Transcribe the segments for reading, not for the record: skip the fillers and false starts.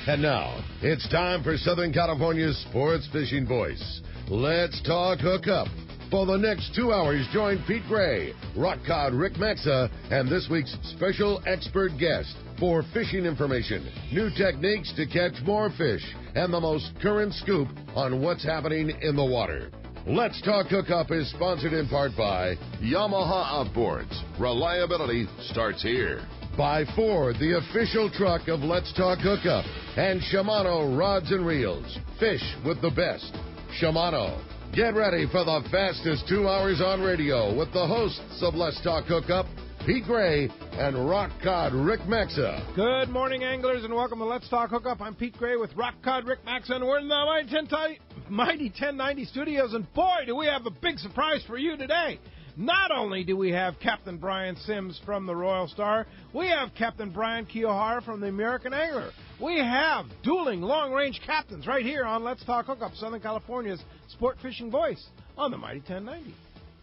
And now, it's time for Southern California's sports fishing voice. Let's talk hookup. For the next 2 hours, join Pete Gray, rock cod Rick Maxa, and this week's special expert guest for fishing information, new techniques to catch more fish, and the most current scoop on what's happening in the water. Let's Talk Hookup is sponsored in part by Yamaha Outboards. Reliability starts here. By Ford, the official truck of Let's Talk Hookup, and Shimano Rods and Reels. Fish with the best. Shimano. Get ready for the fastest 2 hours on radio with the hosts of Let's Talk Hookup, Pete Gray and Rock Cod Rick Maxa. Good morning, anglers, and welcome to Let's Talk Hookup. I'm Pete Gray with Rock Cod Rick Maxa, and we're in the Mighty 1090 studios, and boy, do we have a big surprise for you today. Not only do we have Captain Brian Sims from the Royal Star, we have Captain Brian Kiyohara from the American Angler. We have dueling long-range captains right here on Let's Talk Hookup, Southern California's sport fishing voice on the Mighty 1090.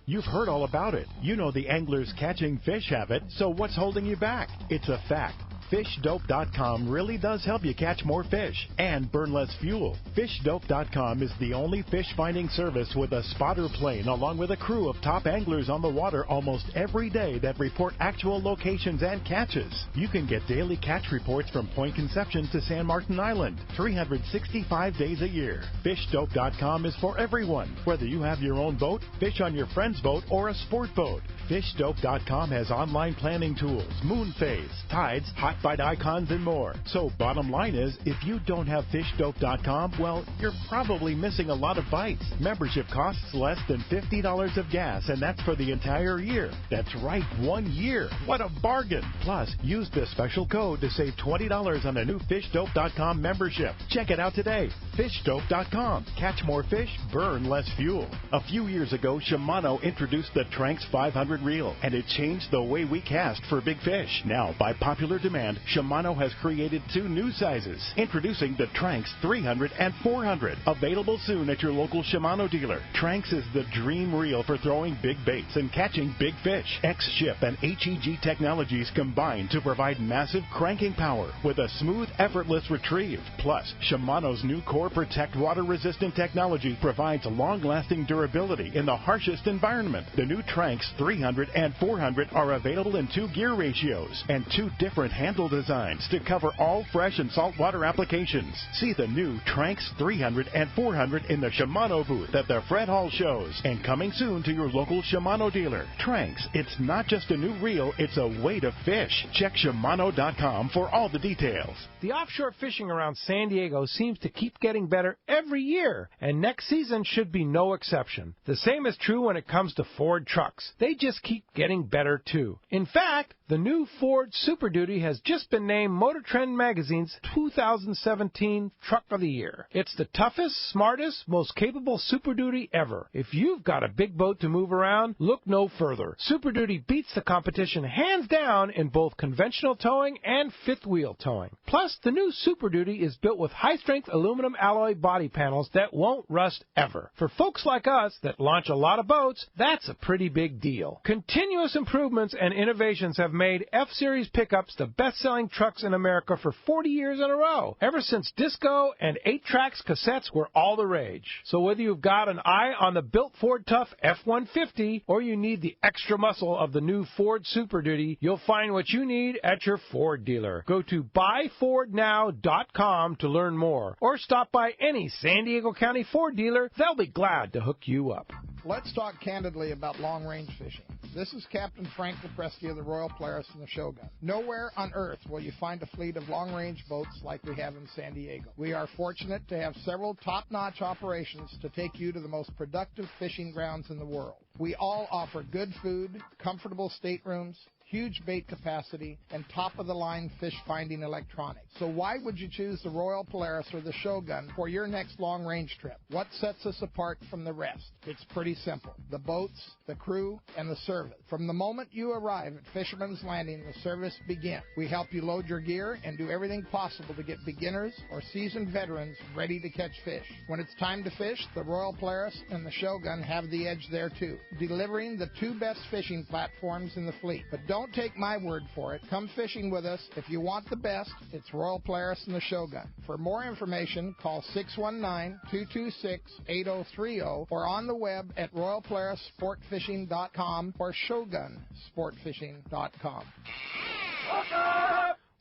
You've heard all about it. You know the angler's catching fish habit, so what's holding you back? It's a fact. FishDope.com really does help you catch more fish and burn less fuel. FishDope.com is the only fish finding service with a spotter plane along with a crew of top anglers on the water almost every day that report actual locations and catches. You can get daily catch reports from Point Conception to San Martin Island, 365 days a year. FishDope.com is for everyone, whether you have your own boat, fish on your friend's boat, or a sport boat. FishDope.com has online planning tools, moon phase, tides, hot bite icons, and more. So bottom line is, if you don't have FishDope.com, well, you're probably missing a lot of bites. Membership costs less than $50 of gas, and that's for the entire year. That's right, 1 year. What a bargain. Plus, use the special code to save $20 on a new FishDope.com membership. Check it out today. FishDope.com. Catch more fish, burn less fuel. A few years ago, Shimano introduced the Tranx 500 reel, and it changed the way we cast for big fish. Now, by popular demand, Shimano has created 2 new sizes. Introducing the Tranx 300 and 400. Available soon at your local Shimano dealer. Tranx is the dream reel for throwing big baits and catching big fish. X-Ship and HEG technologies combine to provide massive cranking power with a smooth, effortless retrieve. Plus, Shimano's new Core Protect water-resistant technology provides long-lasting durability in the harshest environment. The new Tranx 300 and 400 are available in 2 gear ratios and 2 different handle designs to cover all fresh and saltwater applications. See the new Tranx 300 and 400 in the Shimano booth at the Fred Hall shows, and coming soon to your local Shimano dealer. Tranx, it's not just a new reel, it's a way to fish. Check Shimano.com for all the details. The offshore fishing around San Diego seems to keep getting better every year, and next season should be no exception. The same is true when it comes to Ford trucks. They just keep getting better too. In fact, the new Ford Super Duty has just been named Motor Trend Magazine's 2017 Truck of the Year. It's the toughest, smartest, most capable Super Duty ever. If you've got a big boat to move around, look no further. Super Duty beats the competition hands down in both conventional towing and fifth wheel towing. Plus, the new Super Duty is built with high-strength aluminum alloy body panels that won't rust ever. For folks like us that launch a lot of boats, that's a pretty big deal. Continuous improvements and innovations have made F-Series pickups the best-selling trucks in America for 40 years in a row, ever since disco and 8-tracks cassettes were all the rage. So whether you've got an eye on the built Ford Tough F-150 or you need the extra muscle of the new Ford Super Duty, you'll find what you need at your Ford dealer. Go to buyfordnow.com to learn more, or stop by any San Diego County Ford dealer. They'll be glad to hook you up. Let's talk candidly about long-range fishing. This is Captain Frank Lepresti of the Royal Polaris and the Shogun. Nowhere on Earth will you find a fleet of long-range boats like we have in San Diego. We are fortunate to have several top-notch operations to take you to the most productive fishing grounds in the world. We all offer good food, comfortable staterooms, huge bait capacity, and top-of-the-line fish-finding electronics. So why would you choose the Royal Polaris or the Shogun for your next long-range trip? What sets us apart from the rest? It's pretty simple. The boats, the crew, and the service. From the moment you arrive at Fisherman's Landing, the service begins. We help you load your gear and do everything possible to get beginners or seasoned veterans ready to catch fish. When it's time to fish, the Royal Polaris and the Shogun have the edge there too, delivering the 2 best fishing platforms in the fleet. But don't Don't take my word for it. Come fishing with us. If you want the best, it's Royal Polaris and the Shogun. For more information, call 619-226-8030 or on the web at royalpolarissportfishing.com or shogunsportfishing.com.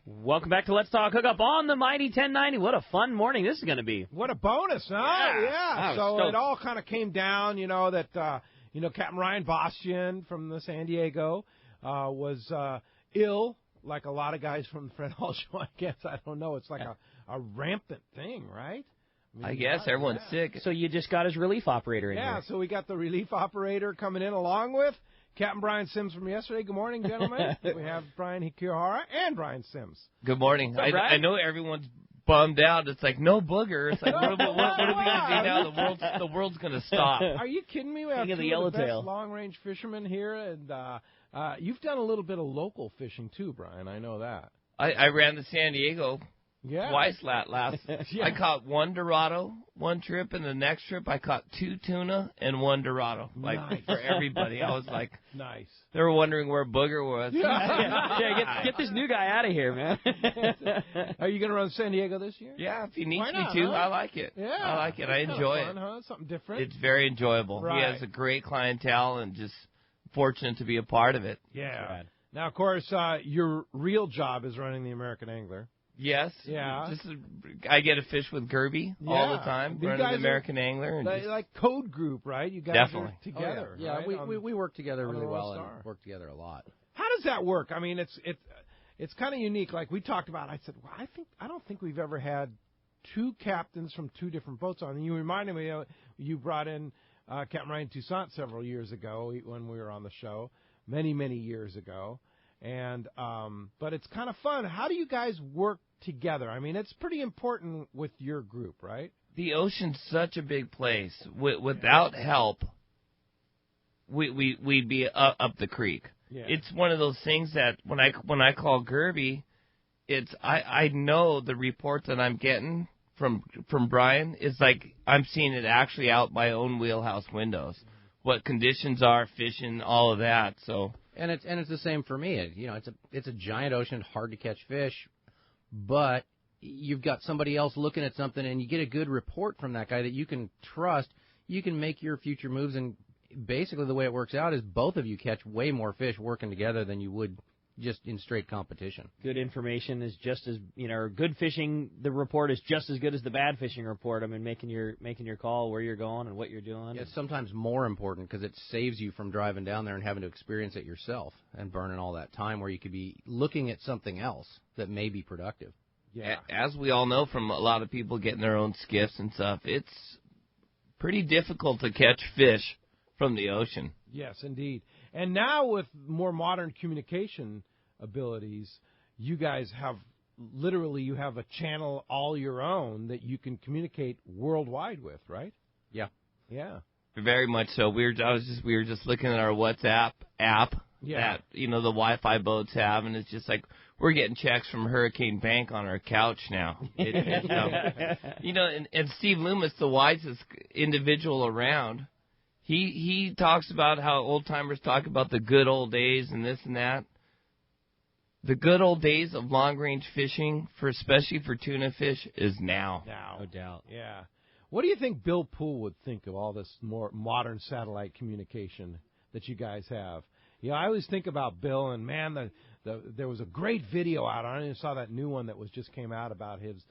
Welcome back to Let's Talk Hookup on the Mighty 1090. What a fun morning this is going to be. What a bonus, huh? Yeah. So it all kind of came down, that Captain Ryan Bastian from the San Diego was ill, like a lot of guys from the Fred Hall Show, I guess. I don't know. It's like a rampant thing, right? I guess everyone's sick. So you just got his relief operator in here. Yeah, so we got the relief operator coming in along with Captain Brian Sims from yesterday. Good morning, gentlemen. We have Brian Kiyohara and Brian Sims. Good morning. I know everyone's bummed out. It's like, no booger. It's like, what are we going to do now? The world's going to stop. Are you kidding me? We have two of the Yellowtail best long-range fishermen here, and you've done a little bit of local fishing too, Brian. I know that. I ran to San Diego twice last. Yeah. I caught one Dorado one trip, and the next trip I caught 2 tuna and 1 Dorado. Like, for everybody. I was like, nice. They were wondering where Booger was. Get this new guy out of here, man. Are you going to run San Diego this year? Yeah, if he needs me not, to. Huh? I like it. Yeah. I like it. I enjoy fun, it. Huh? Something different. It's very enjoyable. Right. He has a great clientele and just fortunate to be a part of it. Yeah. Now, of course, your real job is running the American Angler. Yes. Yeah. I get to fish with Gerby all the time, running the American Angler. And like code group, right? You guys are together. Yeah, right? we work together really well and work together a lot. How does that work? I mean, it's kind of unique. Like we talked about, I said, well, I don't think we've ever had two captains from two different boats on. And you reminded me, you brought in Captain Ryan Toussaint several years ago when we were on the show, many years ago. And but it's kind of fun. How do you guys work together? I mean, it's pretty important with your group, right? The ocean's such a big place. Without help, we'd be up the creek. Yeah. It's one of those things that when I call Gerby, it's I know the report that I'm getting from Brian is like I'm seeing it actually out my own wheelhouse windows. What conditions are, fishing, all of that. So. And it's the same for me. It's a giant ocean, hard to catch fish, but you've got somebody else looking at something, and you get a good report from that guy that you can trust. You can make your future moves, and basically the way it works out is both of you catch way more fish working together than you would just in straight competition. Good information is just as good fishing. The report is just as good as the bad fishing report. I mean, making your call where you're going and what you're doing. It's sometimes more important because it saves you from driving down there and having to experience it yourself and burning all that time where you could be looking at something else that may be productive. Yeah. As we all know from a lot of people getting their own skiffs and stuff, it's pretty difficult to catch fish from the ocean. Yes, indeed. And now with more modern communication abilities, you guys have you have a channel all your own that you can communicate worldwide with, right? Yeah. Yeah. Very much so. We were just looking at our WhatsApp app that the Wi-Fi boats have, and it's just like we're getting checks from Hurricane Bank on our couch now. And Steve Loomis, the wisest individual around. He talks about how old-timers talk about the good old days and this and that. The good old days of long-range fishing, especially for tuna fish, is now. No doubt. Yeah. What do you think Bill Poole would think of all this more modern satellite communication that you guys have? I always think about Bill, and, man, there was a great video out. I even saw that new one that just came out about his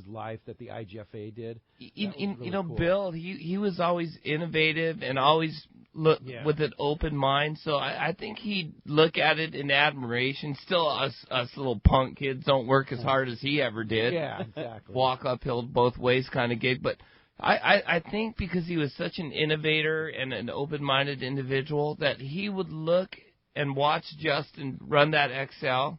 life that the IGFA did. Really cool. Bill, he was always innovative and always with an open mind. So I think he'd look at it in admiration. Still, us little punk kids don't work as hard as he ever did. Yeah, exactly. Walk uphill both ways kind of gig. But I think because he was such an innovator and an open-minded individual that he would look and watch Justin run that XL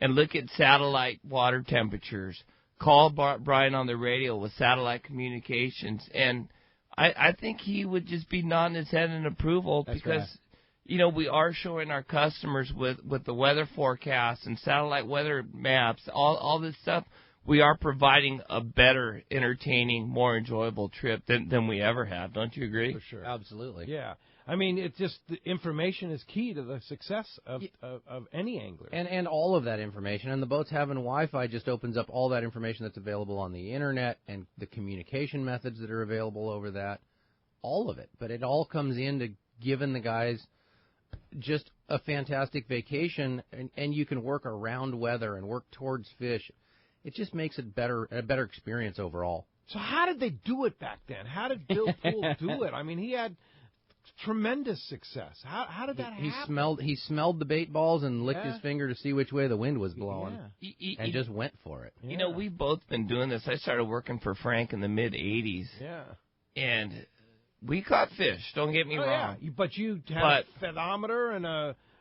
and look at satellite water temperatures, call Brian on the radio with satellite communications, and I think he would just be nodding his head in approval. That's because, right. We are showing our customers with the weather forecasts and satellite weather maps, all this stuff. We are providing a better, entertaining, more enjoyable trip than we ever have. Don't you agree? For sure. Absolutely. Yeah. I mean, it's just the information is key to the success of any angler. And all of that information, and the boats having Wi-Fi just opens up all that information that's available on the internet and the communication methods that are available over that, all of it. But it all comes into giving the guys just a fantastic vacation, and you can work around weather and work towards fish. It just makes it a better experience overall. So how did they do it back then? How did Bill Poole do it? I mean, he had tremendous success. How did that happen? He smelled the bait balls and licked his finger to see which way the wind was blowing, and just went for it. You know, we've both been doing this. I started working for Frank in the mid-'80s. Yeah. And we caught fish, don't get me wrong. Yeah. But you had a pedometer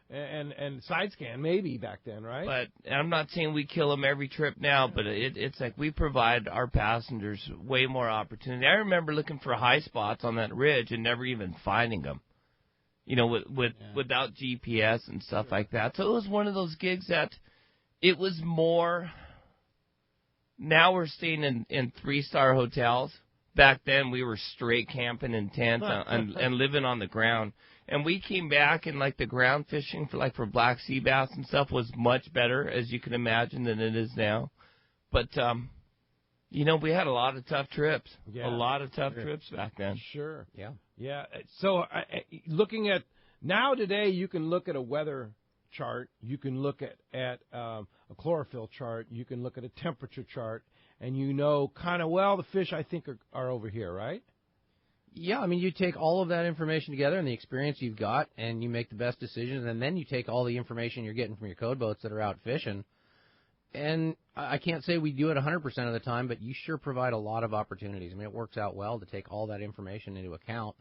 and side scan maybe back then, right? But I'm not saying we kill them every trip now, but it's like we provide our passengers way more opportunity. I remember looking for high spots on that ridge and never even finding them, you know, without GPS and stuff like that. So it was one of those gigs that it was more. Now we're staying in 3-star hotels. Back then, we were straight camping in tents and living on the ground. And we came back, and, like, the ground fishing for black sea bass and stuff was much better, as you can imagine, than it is now. But, you know, we had a lot of tough trips. Yeah. A lot of tough trips back then. Sure. Yeah. Yeah. So, looking at now today, you can look at a weather chart. You can look at a chlorophyll chart. You can look at a temperature chart. And you know kind of, well, the fish, I think, are over here, right? Yeah, I mean, you take all of that information together and the experience you've got, and you make the best decisions, and then you take all the information you're getting from your code boats that are out fishing. And I can't say we do it 100% of the time, but you sure provide a lot of opportunities. I mean, it works out well to take all that information into account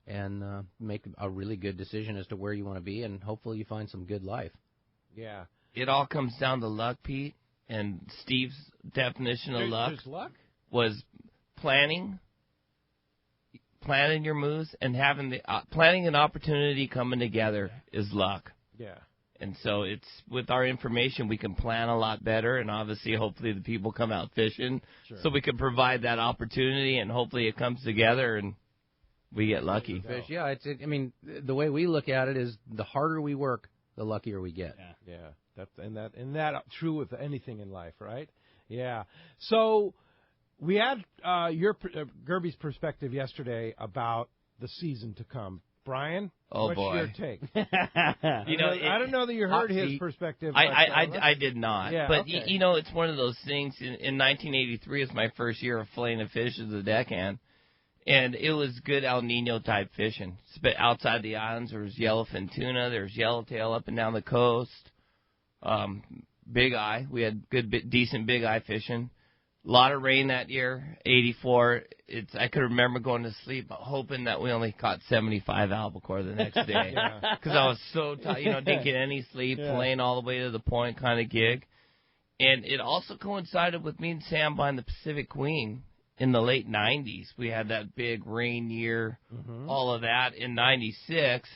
and make a really good decision as to where you want to be, and hopefully you find some good life. Yeah. It all comes down to luck, Pete. And Steve's definition of luck was planning your moves, and having the planning an opportunity coming together is luck. Yeah. And so it's with our information we can plan a lot better, and obviously hopefully the people come out fishing, so we can provide that opportunity, and hopefully it comes together and we get lucky. Fish, yeah. I mean, the way we look at it is the harder we work, the luckier we get. Yeah. That's true with anything in life, right? Yeah. So we had your Gerby's perspective yesterday about the season to come. Brian, what's your take? You know, I don't know that you heard his perspective. I did not. Yeah, but you know, it's one of those things. In 1983 is my first year of filleting a fish as a deckhand. And it was good El Nino type fishing. But outside the islands, there was yellowfin tuna, there's yellowtail up and down the coast. Big eye. We had decent big eye fishing. A lot of rain that year, 84. I could remember going to sleep hoping that we only caught 75 albacore the next day. Because I was so tired, didn't get any sleep, playing all the way to the point kind of gig. And it also coincided with me and Sam buying the Pacific Queen in the late 90s. We had that big rain year, all of that in 96.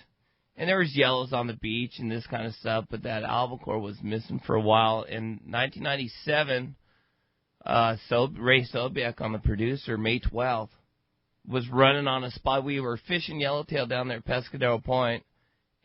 And there was yellows on the beach and this kind of stuff, but that albacore was missing for a while. In 1997, Ray Sobiek on the producer, May 12th, was running on a spot. We were fishing yellowtail down there at Pescadero Point,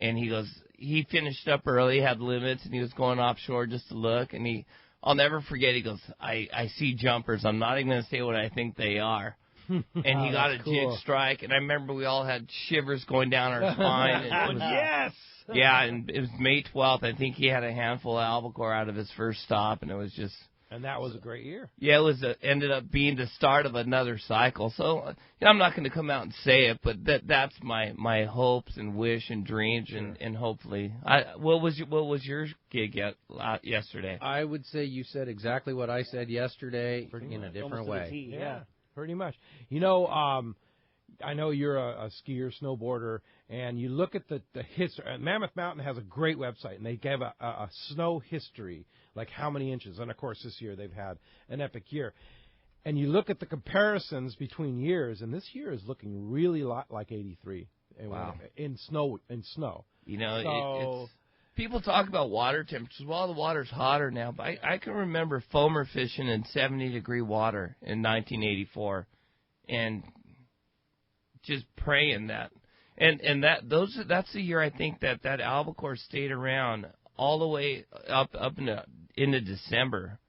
and he finished up early, had limits, and he was going offshore just to look. And I'll never forget, he goes, I see jumpers. I'm not even going to say what I think they are. And he got a jig strike, and I remember we all had shivers going down our spine. And yes! Yeah, and it was May 12th. I think he had a handful of albacore out of his first stop, and it was just... And that was a great year. Yeah, it ended up being the start of another cycle. So I'm not going to come out and say it, but that's my hopes and wish and dreams, and hopefully. What was your gig yesterday? I would say you said exactly what I said yesterday in a different way. Yeah, pretty much. I know you're a skier, snowboarder, and you look at the history. Mammoth Mountain has a great website, and they gave a snow history, like how many inches. And, of course, this year they've had an epic year. And you look at the comparisons between years, and this year is looking really a lot like 83. Wow. In snow. It's people talk about water temperatures. Well, the water's hotter now, but I can remember foamer fishing in 70-degree water in 1984, and just praying that. And that's the year I think that albacore stayed around all the way up into December.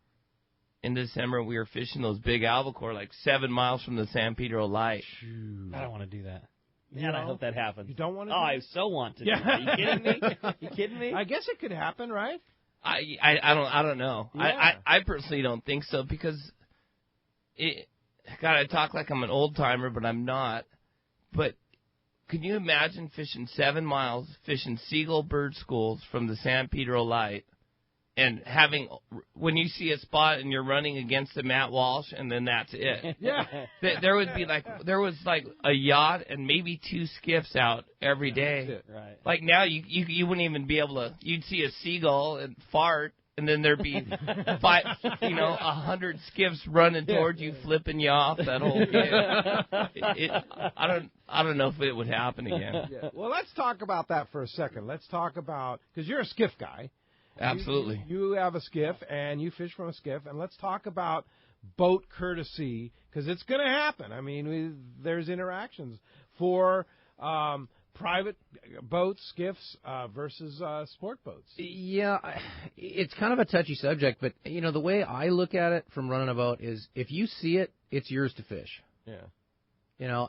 In December, we were fishing those big albacore, like 7 miles from the San Pedro Light. I don't want to do that. Man, I hope that happens. You don't want to? Oh, I so want to. Do that. Are you kidding me? You kidding me? I guess it could happen, right? I don't know. Yeah. I personally don't think so because God, I talk like I'm an old timer, but I'm not. But can you imagine fishing 7 miles, fishing seagull bird schools from the San Pedro Light, and having, when you see a spot and you're running against the Matt Walsh, and then that's it. Yeah. There was like a yacht and maybe 2 skiffs out every day. Right. Like now you wouldn't even be able to, you'd see a seagull and fart, and then there'd be 100 skiffs running towards you, flipping you off that whole game. I don't know if it would happen again. Yeah. Well, let's talk about that for a second. Let's talk about, because you're a skiff guy. Absolutely. You have a skiff, and you fish from a skiff, and let's talk about boat courtesy, because it's going to happen. I mean, there's interactions for private boats, skiffs versus sport boats. Yeah, it's kind of a touchy subject, but, the way I look at it from running a boat is if you see it, it's yours to fish. Yeah.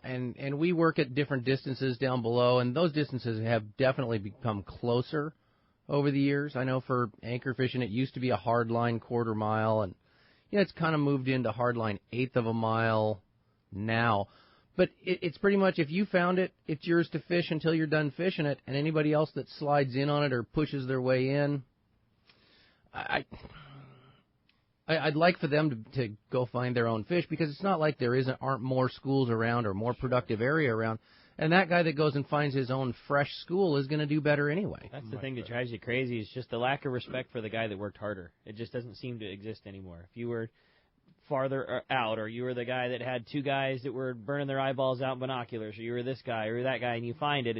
And we work at different distances down below, and those distances have definitely become closer over the years. I know for anchor fishing, it used to be a hard line 1/4 mile, and it's kind of moved into hard line 1/8 of a mile now. But it's pretty much, if you found it, it's yours to fish until you're done fishing it, and anybody else that slides in on it or pushes their way in, I'd like for them to go find their own fish, because it's not like there aren't more schools around or more productive area around. And that guy that goes and finds his own fresh school is going to do better anyway. That's the thing that drives you crazy, is just the lack of respect for the guy that worked harder. It just doesn't seem to exist anymore. If you were farther out, or you were the guy that had 2 guys that were burning their eyeballs out in binoculars, or you were this guy or that guy, and you find it,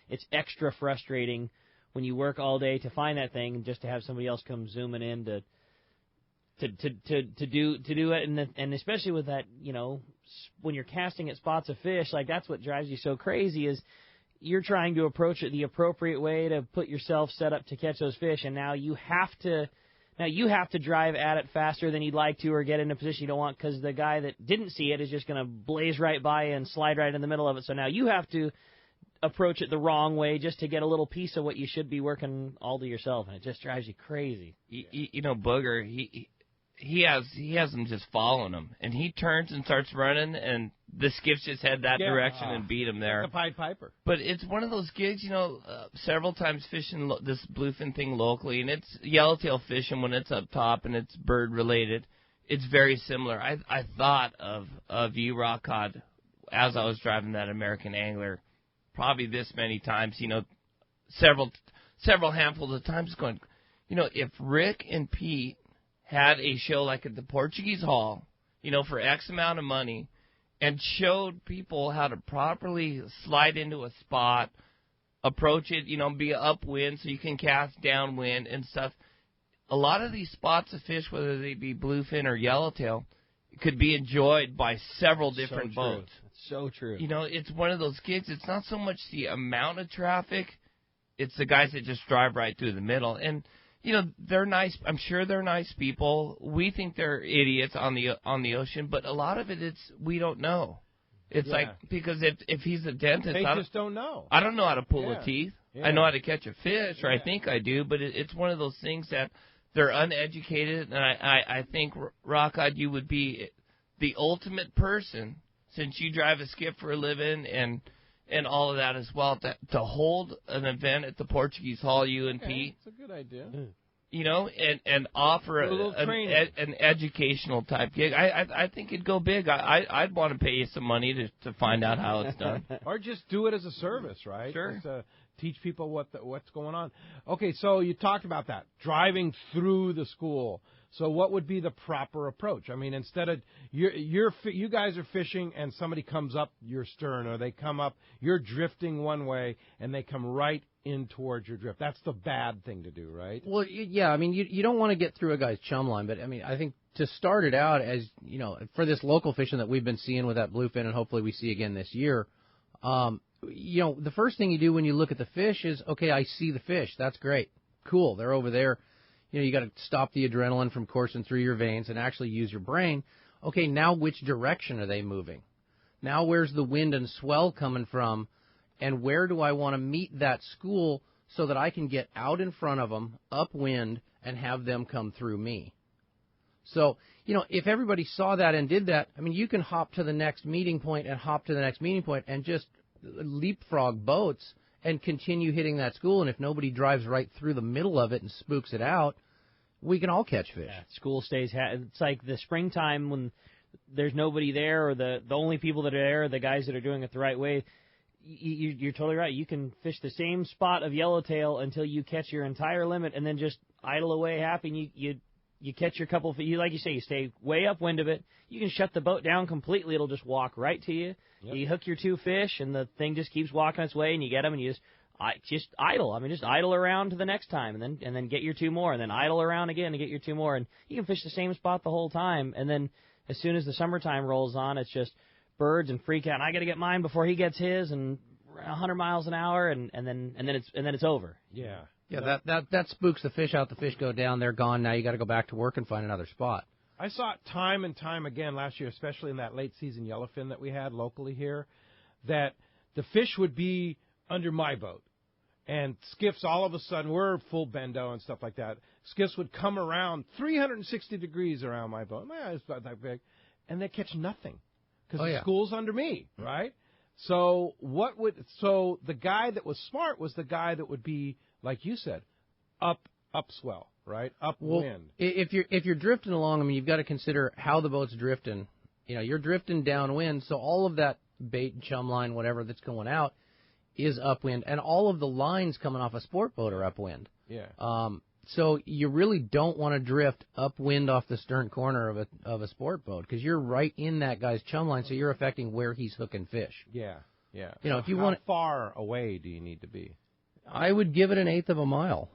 it's extra frustrating when you work all day to find that thing, and just to have somebody else come zooming in to do it, and especially with that, when you're casting at spots of fish, like that's what drives you so crazy, is you're trying to approach it the appropriate way to put yourself set up to catch those fish, and now you have to drive at it faster than you'd like to, or get in a position you don't want, because the guy that didn't see it is just going to blaze right by and slide right in the middle of it. So now you have to approach it the wrong way just to get a little piece of what you should be working all to yourself, and it just drives you crazy. Booger, he has them just following him, and he turns and starts running, and the skiffs just head that direction and beat him there. The Pied Piper. But it's one of those gigs, several times fishing this bluefin thing locally, and it's yellowtail fishing when it's up top and it's bird related. It's very similar. I thought of you, Rock Cod, as I was driving that American Angler, probably this many times, several handfuls of times, going, if Rick and Pete had a show like at the Portuguese Hall, for X amount of money, and showed people how to properly slide into a spot, approach it, be upwind so you can cast downwind and stuff. A lot of these spots of fish, whether they be bluefin or yellowtail, could be enjoyed by several different boats. It's so true. It's one of those gigs. It's not so much the amount of traffic, it's the guys that just drive right through the middle. And they're nice. I'm sure they're nice people. We think they're idiots on the ocean, but a lot of it's we don't know. It's like, because if he's a dentist, they just don't know. I don't know how to pull a teeth. Yeah. I know how to catch a fish, or I think I do, but it's one of those things that they're uneducated, and I think, Rockeye, you would be the ultimate person, since you drive a skiff for a living and all of that as well, to hold an event at the Portuguese Hall, you and Pete. That's a good idea. And offer an educational type gig. I think it'd go big. I'd want to pay you some money to find out how it's done. Or just do it as a service, right? Sure. Just, teach people what's going on. Okay, so you talked about that, driving through the school. So what would be the proper approach? I mean, instead of you guys are fishing and somebody comes up your stern, or they come up, you're drifting one way and they come right in towards your drift. That's the bad thing to do, right? Well, yeah, I mean, you don't want to get through a guy's chum line, but I mean, I think to start it out, as for this local fishing that we've been seeing with that bluefin, and hopefully we see again this year, the first thing you do when you look at the fish is, okay, I see the fish. That's great. Cool. They're over there. You got to stop the adrenaline from coursing through your veins and actually use your brain. Okay, now which direction are they moving? Now where's the wind and swell coming from? And where do I want to meet that school so that I can get out in front of them, upwind, and have them come through me? So, if everybody saw that and did that, you can hop to the next meeting point and hop to the next meeting point and just leapfrog boats and continue hitting that school. And if nobody drives right through the middle of it and spooks it out, we can all catch fish. Yeah, school stays. It's like the springtime when there's nobody there, or the only people that are there are the guys that are doing it the right way. You're totally right. You can fish the same spot of Yellowtail until you catch your entire limit, and then just idle away happy. And you catch your couple of fish. Like you say, you stay way upwind of it. You can shut the boat down completely. It'll just walk right to you. Yep. You hook your 2 fish, and the thing just keeps walking its way, and you get them, and you just idle. Just idle around to the next time, and then get your 2 more, and then idle around again and get your 2 more, and you can fish the same spot the whole time. And then as soon as the summertime rolls on, it's just birds and freak out. And I got to get mine before he gets his, and 100 miles an hour, and then it's over. Yeah. Yeah, that spooks the fish out. The fish go down, they're gone. Now you got to go back to work and find another spot. I saw it time and time again last year, especially in that late season yellowfin that we had locally here, that the fish would be under my boat. And skiffs, all of a sudden, we're full bendo and stuff like that. Skiffs would come around 360 degrees around my boat. My eyes not that big. And they catch nothing because the school's under me, right? So the guy that was smart was the guy that would be, like you said, upswell, right? Upwind. Well, if you're drifting along, you've got to consider how the boat's drifting. You're drifting downwind, so all of that bait, chum line, whatever that's going out is upwind, and all of the lines coming off a sport boat are upwind. Yeah. So you really don't want to drift upwind off the stern corner of a sport boat because you're right in that guy's chum line, so you're affecting where he's hooking fish. Yeah, yeah. If you how far away do you need to be? I would give it an 1/8 of a mile.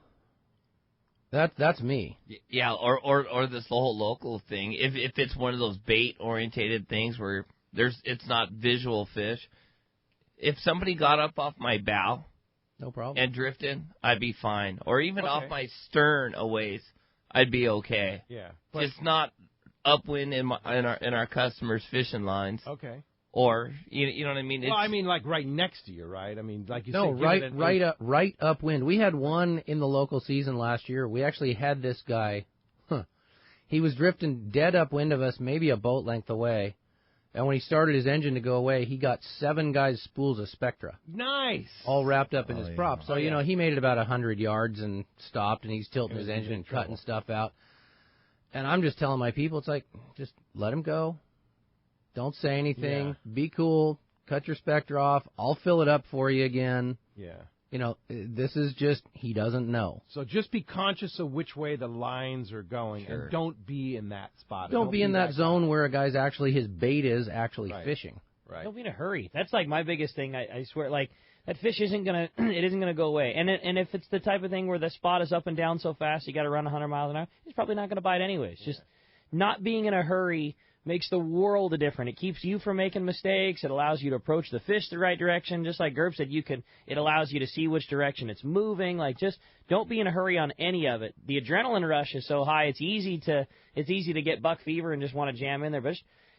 That's me. Yeah, or this whole local thing. If it's one of those bait orientated things where it's not visual fish. If somebody got up off my bow, no problem, and drifted, I'd be fine. Or even off my stern a ways, I'd be okay. Yeah, it's not upwind in our customers' fishing lines. Okay. Or you know what I mean? Well, like right next to you, right? Like you said, right upwind. We had one in the local season last year. We actually had this guy. He was drifting dead upwind of us, maybe a boat length away. And when he started his engine to go away, he got 7 guys' spools of Spectra. Nice. All wrapped up in his prop. So, he made it about 100 yards and stopped, and he's tilting his engine and cutting stuff out. And I'm just telling my people, it's like, just let him go. Don't say anything. Yeah. Be cool. Cut your Spectra off. I'll fill it up for you again. Yeah. This is just, he doesn't know. So just be conscious of which way the lines are going, and don't be in that spot. Don't be in that zone where a guy's his bait is actually fishing. Right. Don't be in a hurry. That's like my biggest thing. I swear, that fish isn't gonna go away. And if it's the type of thing where the spot is up and down so fast, you got to run 100 miles an hour. He's probably not gonna bite anyways. Yeah. Just not being in a hurry makes the world of difference. It keeps you from making mistakes. It allows you to approach the fish the right direction. Just like Gerb said, it allows you to see which direction it's moving. Just don't be in a hurry on any of it. The adrenaline rush is so high, it's easy to get buck fever and just want to jam in there. But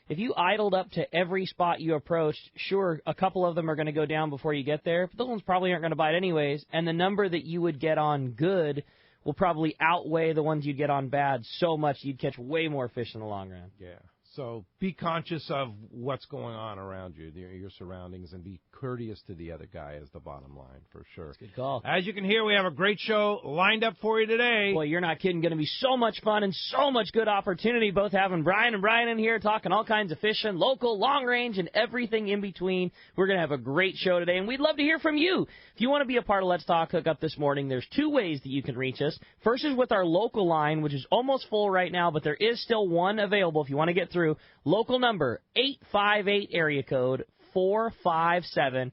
if you idled up to every spot you approached, sure, a couple of them are going to go down before you get there, but those ones probably aren't going to bite anyways, and the number that you would get on good will probably outweigh the ones you'd get on bad so much you'd catch way more fish in the long run. Yeah. So be conscious of what's going on around you, your surroundings, and be courteous to the other guy is the bottom line, for sure. That's a good call. As you can hear, we have a great show lined up for you today. Boy, you're not kidding. Going to be so much fun and so much good opportunity, both having Brian and Brian in here talking all kinds of fishing, local, long range, and everything in between. We're going to have a great show today, and we'd love to hear from you. If you want to be a part of Let's Talk Hookup this morning, there's 2 ways that you can reach us. First is with our local line, which is almost full right now, but there is still one available if you want to get through. Local number, 858 area code 457-1090.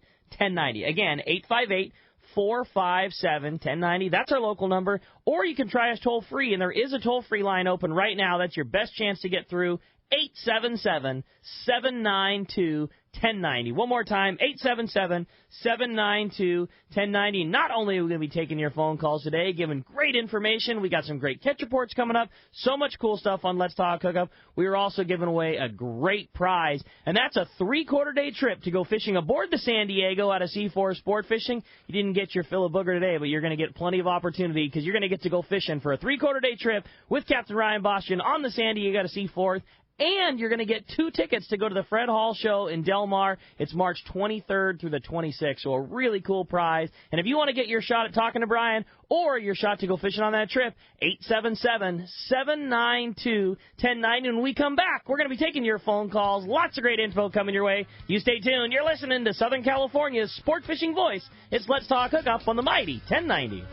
Again, 858-457-1090. That's our local number. Or you can try us toll-free, and there is a toll-free line open right now. That's your best chance to get through. 877-792-1090. One more time, 877-792-1090. Not only are we going to be taking your phone calls today, giving great information, we got some great catch reports coming up, so much cool stuff on Let's Talk Hookup. We are also giving away a great prize, and that's a 3/4-day trip to go fishing aboard the San Diego out of C4 Sport Fishing. You didn't get your fill of booger today, but you're going to get plenty of opportunity because you're going to get to go fishing for a 3/4-day trip with Captain Ryan Bostian on the San Diego to C4. And you're going to get 2 tickets to go to the Fred Hall Show in Del Mar. It's March 23rd through the 26th, so a really cool prize. And if you want to get your shot at talking to Brian or your shot to go fishing on that trip, 877-792-1090. When we come back, we're going to be taking your phone calls. Lots of great info coming your way. You stay tuned. You're listening to Southern California's sport fishing voice. It's Let's Talk Hookup on the mighty 1090.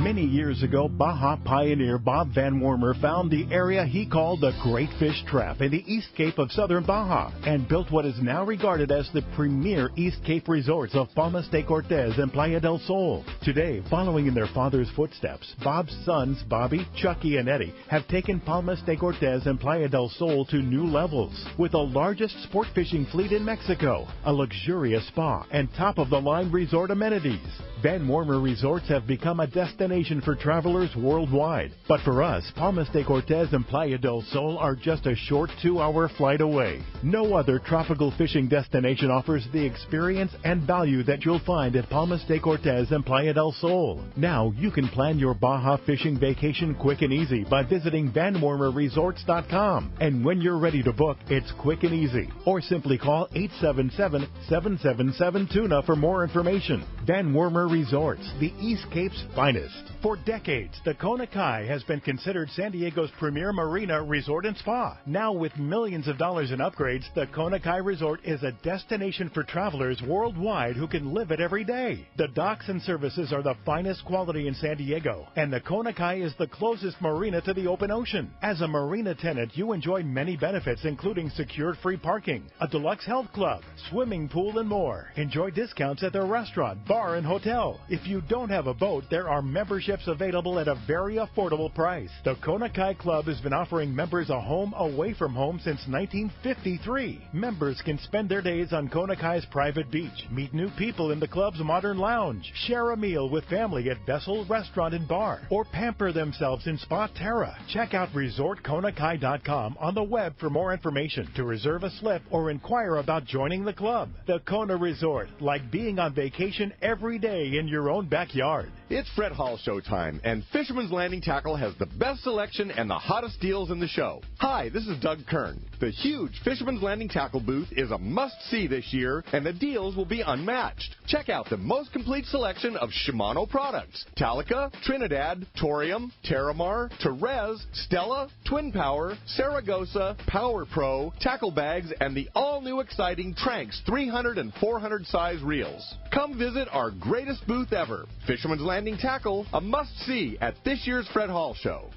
Many years ago, Baja pioneer Bob Van Wormer found the area he called the Great Fish Trap in the East Cape of southern Baja and built what is now regarded as the premier East Cape resorts of Palmas de Cortez and Playa del Sol. Today, following in their father's footsteps, Bob's sons, Bobby, Chucky, and Eddie, have taken Palmas de Cortez and Playa del Sol to new levels with the largest sport fishing fleet in Mexico, a luxurious spa, and top-of-the-line resort amenities. Van Wormer Resorts have become a destination for travelers worldwide. But for us, Palmas de Cortez and Playa del Sol are just a short 2-hour flight away. No other tropical fishing destination offers the experience and value that you'll find at Palmas de Cortez and Playa del Sol. Now you can plan your Baja fishing vacation quick and easy by visiting VanWormerResorts.com. And when you're ready to book, it's quick and easy. Or simply call 877-777-TUNA for more information. Van Wormer Resorts, the East Cape's finest. For decades, the Kona Kai has been considered San Diego's premier marina resort and spa. Now with millions of dollars in upgrades, the Kona Kai Resort is a destination for travelers worldwide who can live it every day. The docks and services are the finest quality in San Diego, and the Kona Kai is the closest marina to the open ocean. As a marina tenant, you enjoy many benefits, including secured free parking, a deluxe health club, swimming pool, and more. Enjoy discounts at their restaurant, bar, and hotel. If you don't have a boat, there are memberships available at a very affordable price. The Kona Kai Club has been offering members a home away from home since 1953. Members can spend their days on Kona Kai's private beach, meet new people in the club's modern lounge, share a meal with family at Vessel Restaurant and Bar, or pamper themselves in Spa Terra. Check out ResortKonakai.com on the web for more information, to reserve a slip, or inquire about joining the club. The Kona Resort, like being on vacation every day in your own backyard. It's Fred Hall show time, and Fisherman's Landing Tackle has the best selection and the hottest deals in the show. Hi, this is Doug Kern. The huge Fisherman's Landing Tackle booth is a must-see this year, and the deals will be unmatched. Check out the most complete selection of Shimano products: Talica, Trinidad, Torium, Terramar, Terez, Stella, Twin Power, Saragossa, Power Pro, tackle bags, and the all-new exciting Tranks 300 and 400 size reels. Come visit our greatest booth ever, Fisherman's Landing Tackle, a must-see at this year's Fred Hall show.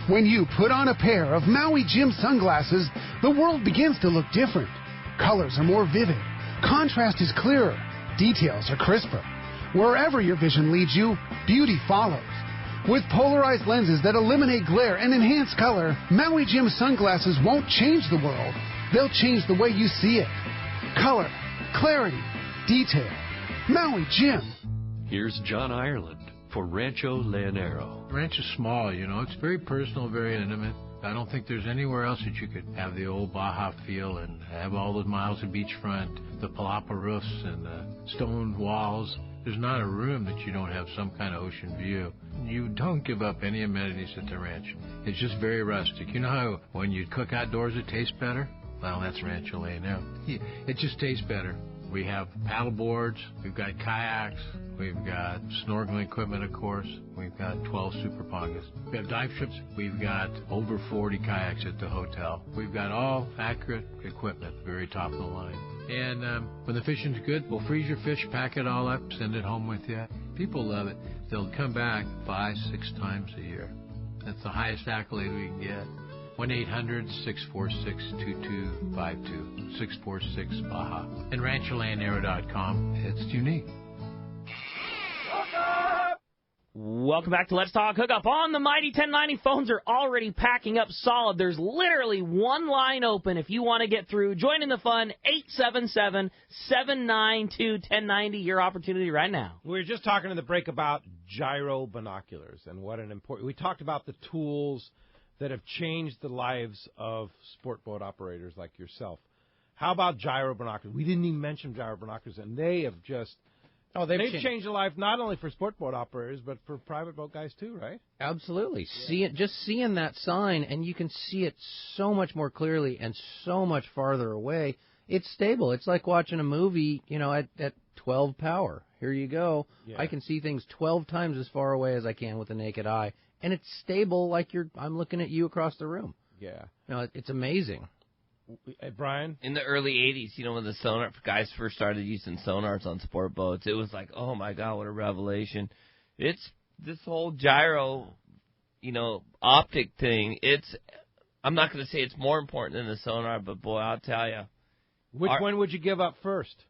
When you put on a pair of Maui Jim sunglasses, the world begins to look different. Colors are more vivid, contrast is clearer, details are crisper. Wherever your vision leads you, beauty follows. With polarized lenses that eliminate glare and enhance color, Maui Jim sunglasses won't change the world. They'll change the way you see it. Color, clarity, detail. Maui Jim. Here's John Ireland for Rancho Leonero. The ranch is small, it's very personal, very intimate. I don't think there's anywhere else that you could have the old Baja feel and have all those miles of beachfront, the palapa roofs and the stone walls. There's not a room that you don't have some kind of ocean view. You don't give up any amenities at the ranch. It's just very rustic. You know how when you cook outdoors it tastes better? Well, that's Rancho Leonero. It just tastes better. We have paddle boards, we've got kayaks, we've got snorkeling equipment, of course. We've got 12 super pongas. We have dive trips. We've got over 40 kayaks at the hotel. We've got all accurate equipment, very top of the line. And when the fishing's good, we'll freeze your fish, pack it all up, send it home with you. People love it. They'll come back 5-6 times a year. That's the highest accolade we can get. 1-800-646-2252, 646-BAJA. And RanchoLeonero.com. It's unique. Welcome back to Let's Talk Hookup. On the Mighty 1090, phones are already packing up solid. There's literally one line open if you want to get through. Join in the fun, 877-792-1090. Your opportunity right now. We were just talking in the break about gyro binoculars and what an important... We talked about the tools that have changed the lives of sport boat operators like yourself. How about gyro binoculars? We didn't even mention gyro binoculars, and they have just... Oh, they've changed the life not only for sport boat operators, but for private boat guys too, right? Absolutely. Seeing that sign, and you can see it so much more clearly and so much farther away. It's stable. It's like watching a movie, at 12 power. Here you go. Yeah. I can see things 12 times as far away as I can with the naked eye, and it's stable like I'm looking at you across the room. Yeah. It's amazing. Brian? In the early 80s, when the sonar guys first started using sonars on sport boats, it was like, oh, my God, what a revelation. It's this whole gyro, optic thing. I'm not going to say it's more important than the sonar, but, boy, I'll tell you. Which one would you give up first?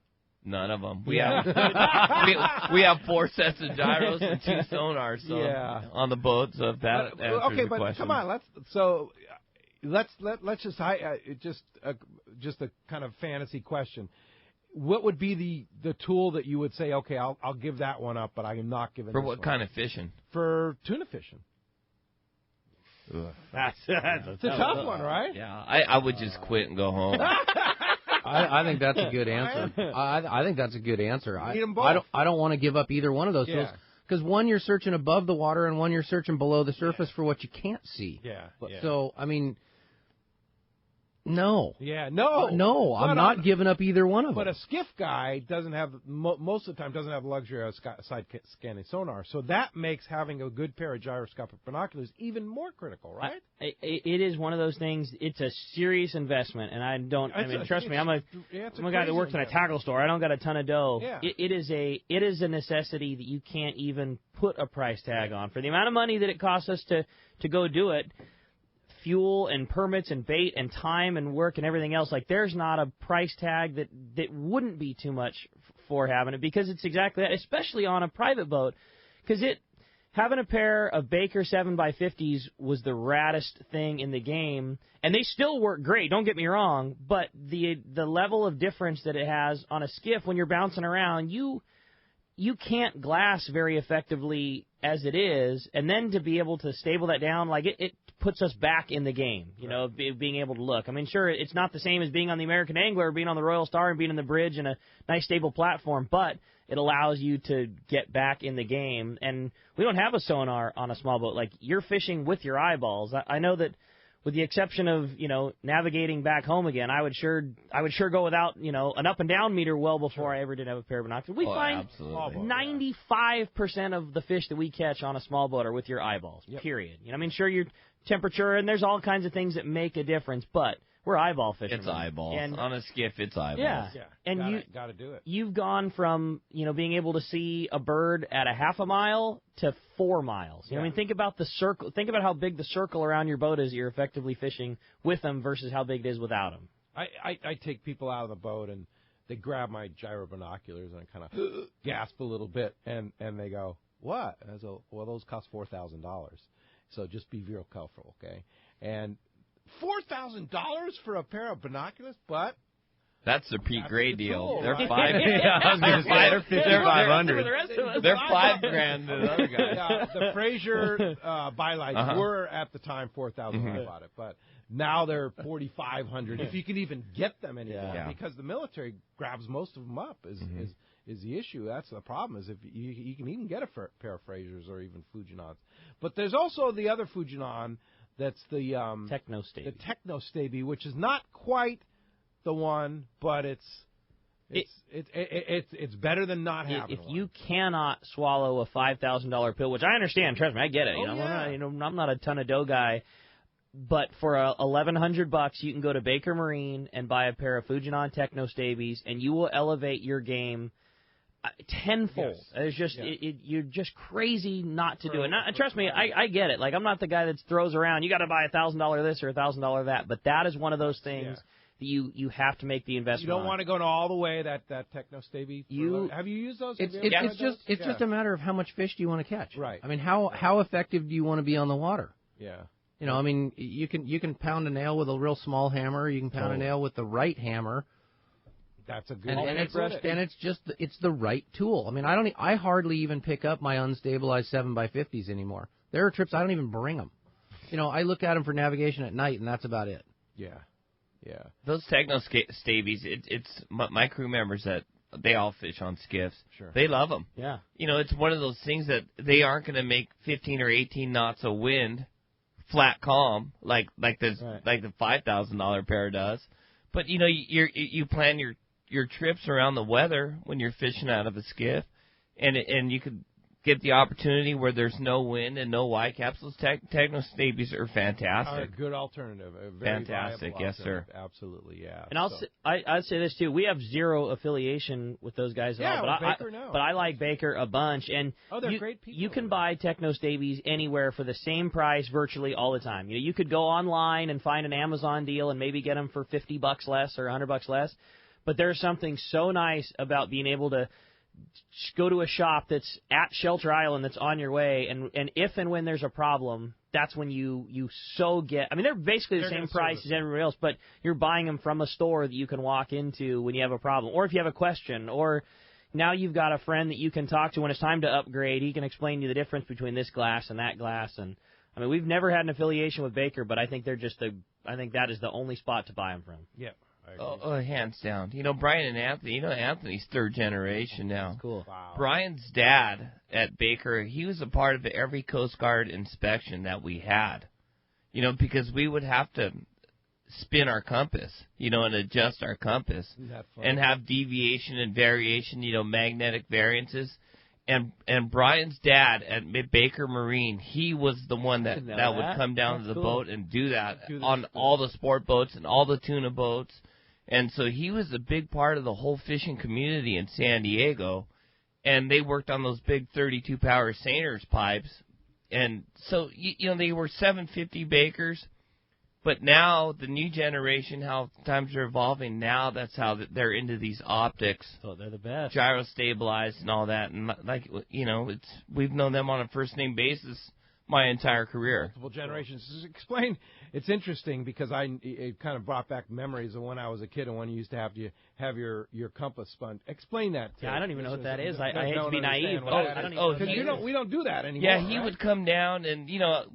None of them. We have 4 sets of gyros and 2 sonars on the boat, so if that answers the question. Come on, let's just a kind of fantasy question. What would be the tool that you would say, okay, I'll give that one up, but I am not giving for this what one kind of fishing? For tuna fishing. That's a tough one, right? Yeah, I would just quit and go home. I think that's a good answer. I think that's a good answer. I don't want to give up either one of those tools. Because one, you're searching above the water, and one, you're searching below the surface for what you can't see. Yeah. So, no. Yeah, no. I'm not giving up either one of them. But a skiff guy doesn't have, most of the time, doesn't have the luxury of side scanning sonar. So that makes having a good pair of gyroscopic binoculars even more critical, right? It is one of those things. It's a serious investment, and trust me, I'm a guy that works in a tackle store. I don't got a ton of dough. Yeah. It is a necessity that you can't even put a price tag on. For the amount of money that it costs us to go do it, fuel and permits and bait and time and work and everything else, there's not a price tag that wouldn't be too much for having it, because it's exactly that, especially on a private boat, because having a pair of Baker 7x50s was the raddest thing in the game, and they still work great, don't get me wrong, but the level of difference that it has on a skiff when you're bouncing around, you can't glass very effectively as it is, and then to be able to stable that down, it puts us back in the game, being able to look. Sure, it's not the same as being on the American Angler or being on the Royal Star and being on the bridge and a nice stable platform, but it allows you to get back in the game. And we don't have a sonar on a small boat. You're fishing with your eyeballs. I know that with the exception of, navigating back home again, I would sure go without, an up and down meter well before I ever did have a pair of binoculars. We find 95% of the fish that we catch on a small boat are with your eyeballs, period. Sure, your temperature, and there's all kinds of things that make a difference, but we're eyeball fishing. It's eyeballs. And on a skiff, it's eyeballs. Yeah. And you got to do it. You've gone from, being able to see a bird at a half a mile to 4 miles. Think about the circle. Think about how big the circle around your boat is you're effectively fishing with them versus how big it is without them. I take people out of the boat, and they grab my gyro binoculars, and I kind of gasp a little bit, and they go, what? And I go, well, those cost $4,000. So just be real careful, okay? And $4,000 for a pair of binoculars, but that's the Pete Gray deal. Cool, They're right? $500. They're $500. They're $5,000 to the other guys. Yeah, the Fraser bylights were at the time $4,000 when I bought it, but now they're $4,500 if you can even get them anymore, because the military grabs most of them up. Is the issue. That's the problem, is if you can even get a pair of Frasers or even Fujinons. But there's also the other Fujinon that's the Technostaby. The Technostaby, which is not quite the one, but it's better than not having one. If you cannot swallow a $5,000 pill, which I understand, trust me, I get it. I'm not a ton of dough guy. But for $1,100, you can go to Baker Marine and buy a pair of Fujinon Technostabies, and you will elevate your game tenfold. Yes. It's just you're just crazy not to do it. Trust me, I get it. I'm not the guy that throws around, you got to buy $1,000 this or $1,000 that. But that is one of those things that you have to make the investment. You don't want to go all the way that Techno Stabby. Have you used those? It's just a matter of how much fish do you want to catch. Right. I mean, how effective do you want to be on the water? Yeah. You know, I mean, you can pound a nail with a real small hammer. You can pound a nail with the right hammer. That's a good. And it's the right tool. I mean, I hardly even pick up my unstabilized 7x50s anymore. There are trips I don't even bring them. You know, I look at them for navigation at night, and that's about it. Yeah. Yeah. Those Techno Stabies, it's my crew members that they all fish on skiffs. Sure. They love them. Yeah. You know, it's one of those things that they aren't going to make 15 or 18 knots of wind, flat calm, like the $5,000 pair does. But you know, you plan your trips around the weather when you're fishing out of a skiff, and you could get the opportunity where there's no wind and no whitecaps. Those Techno Stabies are fantastic. A good alternative. A very fantastic, yes, sir. Absolutely, yeah. And I'd say this too. We have zero affiliation with those guys at all. But I like Baker a bunch. And they're great people. You can buy Techno Stabies anywhere for the same price virtually all the time. You know, you could go online and find an Amazon deal and maybe get them for $50 less or $100 less. But there's something so nice about being able to go to a shop that's at Shelter Island that's on your way, and if and when there's a problem, that's when you get. I mean, they're basically the same price as everybody else, but you're buying them from a store that you can walk into when you have a problem, or if you have a question, or now you've got a friend that you can talk to when it's time to upgrade. He can explain to you the difference between this glass and that glass. And I mean, we've never had an affiliation with Baker, but I think they're just I think that is the only spot to buy them from. Yep. Oh, hands down. You know, Brian and Anthony, Anthony's third generation now. That's cool. Wow. Brian's dad at Baker, he was a part of every Coast Guard inspection that we had. You know, because we would have to spin our compass, and adjust our compass and have deviation and variation, magnetic variances. And Brian's dad at Baker Marine, he was the one that would come down to the boat and do that on all the sport boats and all the tuna boats. And so he was a big part of the whole fishing community in San Diego. And they worked on those big 32-power Sainers pipes. And so, they were 750 Bakers. But now, the new generation, how times are evolving, now that's how they're into these optics. Oh, they're the best. Gyro stabilized and all that. And, we've known them on a first-name basis my entire career. Multiple generations. Explain. It's interesting because it kind of brought back memories of when I was a kid and when you used to have your compass spun. Explain that. I don't even know what that is. I hate to be naive. We don't do that anymore. Yeah, he would come down and,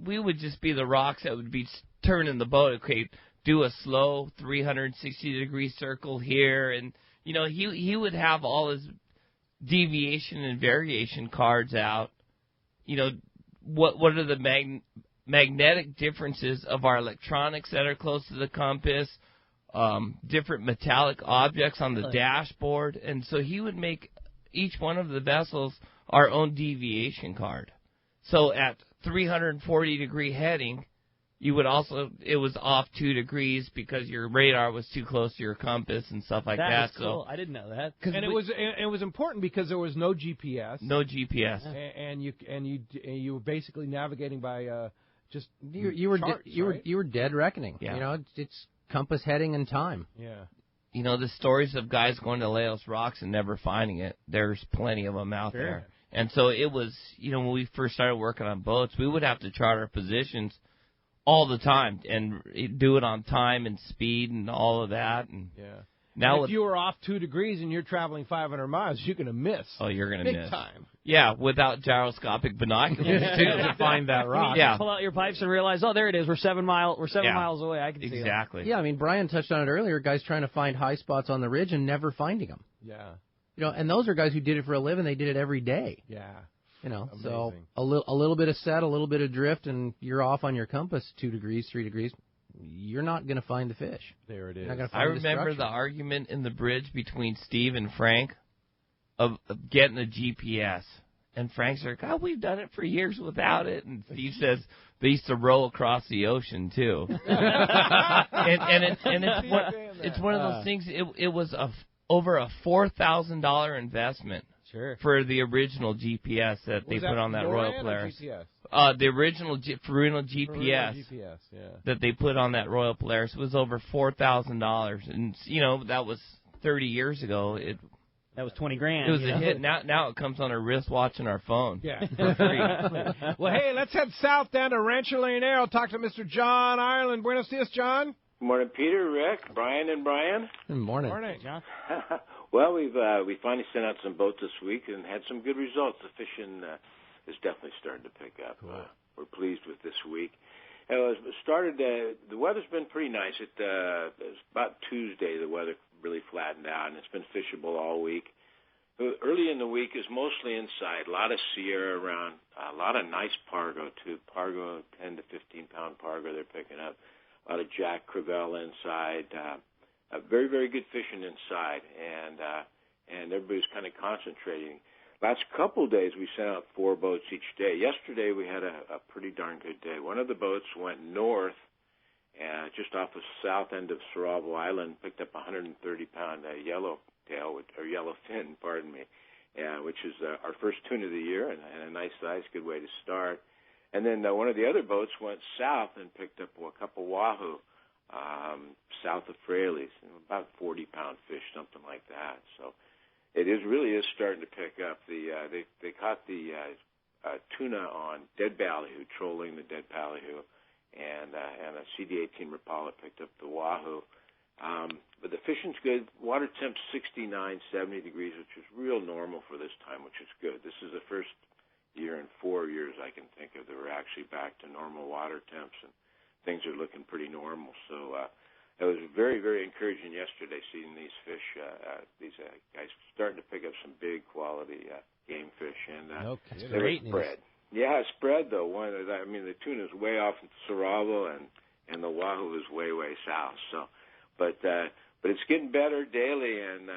we would just be the rocks that would be turning the boat. Okay, do a slow 360-degree circle here. And, he would have all his deviation and variation cards out. What are the magnetic differences of our electronics that are close to the compass, different metallic objects on the dashboard. And so he would make each one of the vessels our own deviation card. So at 340-degree heading, it was off 2 degrees because your radar was too close to your compass and stuff like that. That's cool. I didn't know that. And it was important because there was no GPS. No GPS. And you were basically navigating by just you were charts, right? you were dead reckoning. Yeah. It's compass heading and time. Yeah. The stories of guys going to Laos Rocks and never finding it. There's plenty of them out there. And so it was, when we first started working on boats, we would have to chart our positions all the time and do it on time and speed and all of that. And now if you were off 2 degrees and you're traveling 500 miles, you're going to miss. Oh, you're going to miss. Big time. Yeah, without gyroscopic binoculars to find that rock. You pull out your pipes and realize, oh, there it is. We're 7 miles away. I can see it. Exactly. Yeah, I mean, Brian touched on it earlier. Guys trying to find high spots on the ridge and never finding them. Yeah. And those are guys who did it for a living. They did it every day. Yeah. Amazing. So a little bit of set, a little bit of drift, and you're off on your compass 2 degrees, 3 degrees. You're not going to find the fish. There it is. I remember the argument in the bridge between Steve and Frank of getting a GPS. And Frank's like, oh, we've done it for years without it. And Steve says they used to row across the ocean, too. It's one of those things, it was over a $4,000 investment. Sure. For the original GPS that they put on that Royal Polaris. The original Ferrugno GPS, that they put on that Royal Polaris was over $4,000, and that was 30 years ago. That was $20,000. It was a hit. Now it comes on our wristwatch and our phone. Yeah. For free. Well, hey, let's head south down to Rancho Leonero. Talk to Mr. John Ireland. Buenos dias, John. Good morning, Peter, Rick, Brian, and Brian. Good morning. Morning, John. Well, we finally sent out some boats this week and had some good results. The fishing is definitely starting to pick up. Cool. We're pleased with this week. It started. The weather's been pretty nice. It was about Tuesday. The weather really flattened out, and it's been fishable all week. Early in the week is mostly inside. A lot of Sierra around. A lot of nice Pargo too. Pargo, 10 to 15 pound Pargo they're picking up. A lot of Jack Crevel inside. Very, very good fishing inside, and everybody's kind of concentrating. Last couple of days, we sent out 4 boats each day. Yesterday, we had a pretty darn good day. One of the boats went north, just off the south end of Sorabo Island, picked up a 130-pound Yellowtail, or Yellowfin, pardon me, which is our first tune of the year, and a nice size, good way to start. And then one of the other boats went south and picked up a couple Wahoo south of Fraley's, about 40-pound fish, something like that. So it really is starting to pick up. They caught the tuna on dead ballyhoo, trolling the dead ballyhoo, and a CD18 Rapala picked up the Wahoo. But the fishing's good. Water temp's 69, 70 degrees, which is real normal for this time, which is good. This is the first year in 4 years I can think of that we're actually back to normal water temps, and things are looking pretty normal. So it was very, very encouraging yesterday seeing these fish, these guys starting to pick up some big quality game fish. And they were spread. Yeah, spread though. The tuna's way off in Sorabo, and the Wahoo is way, way south. So, but it's getting better daily, and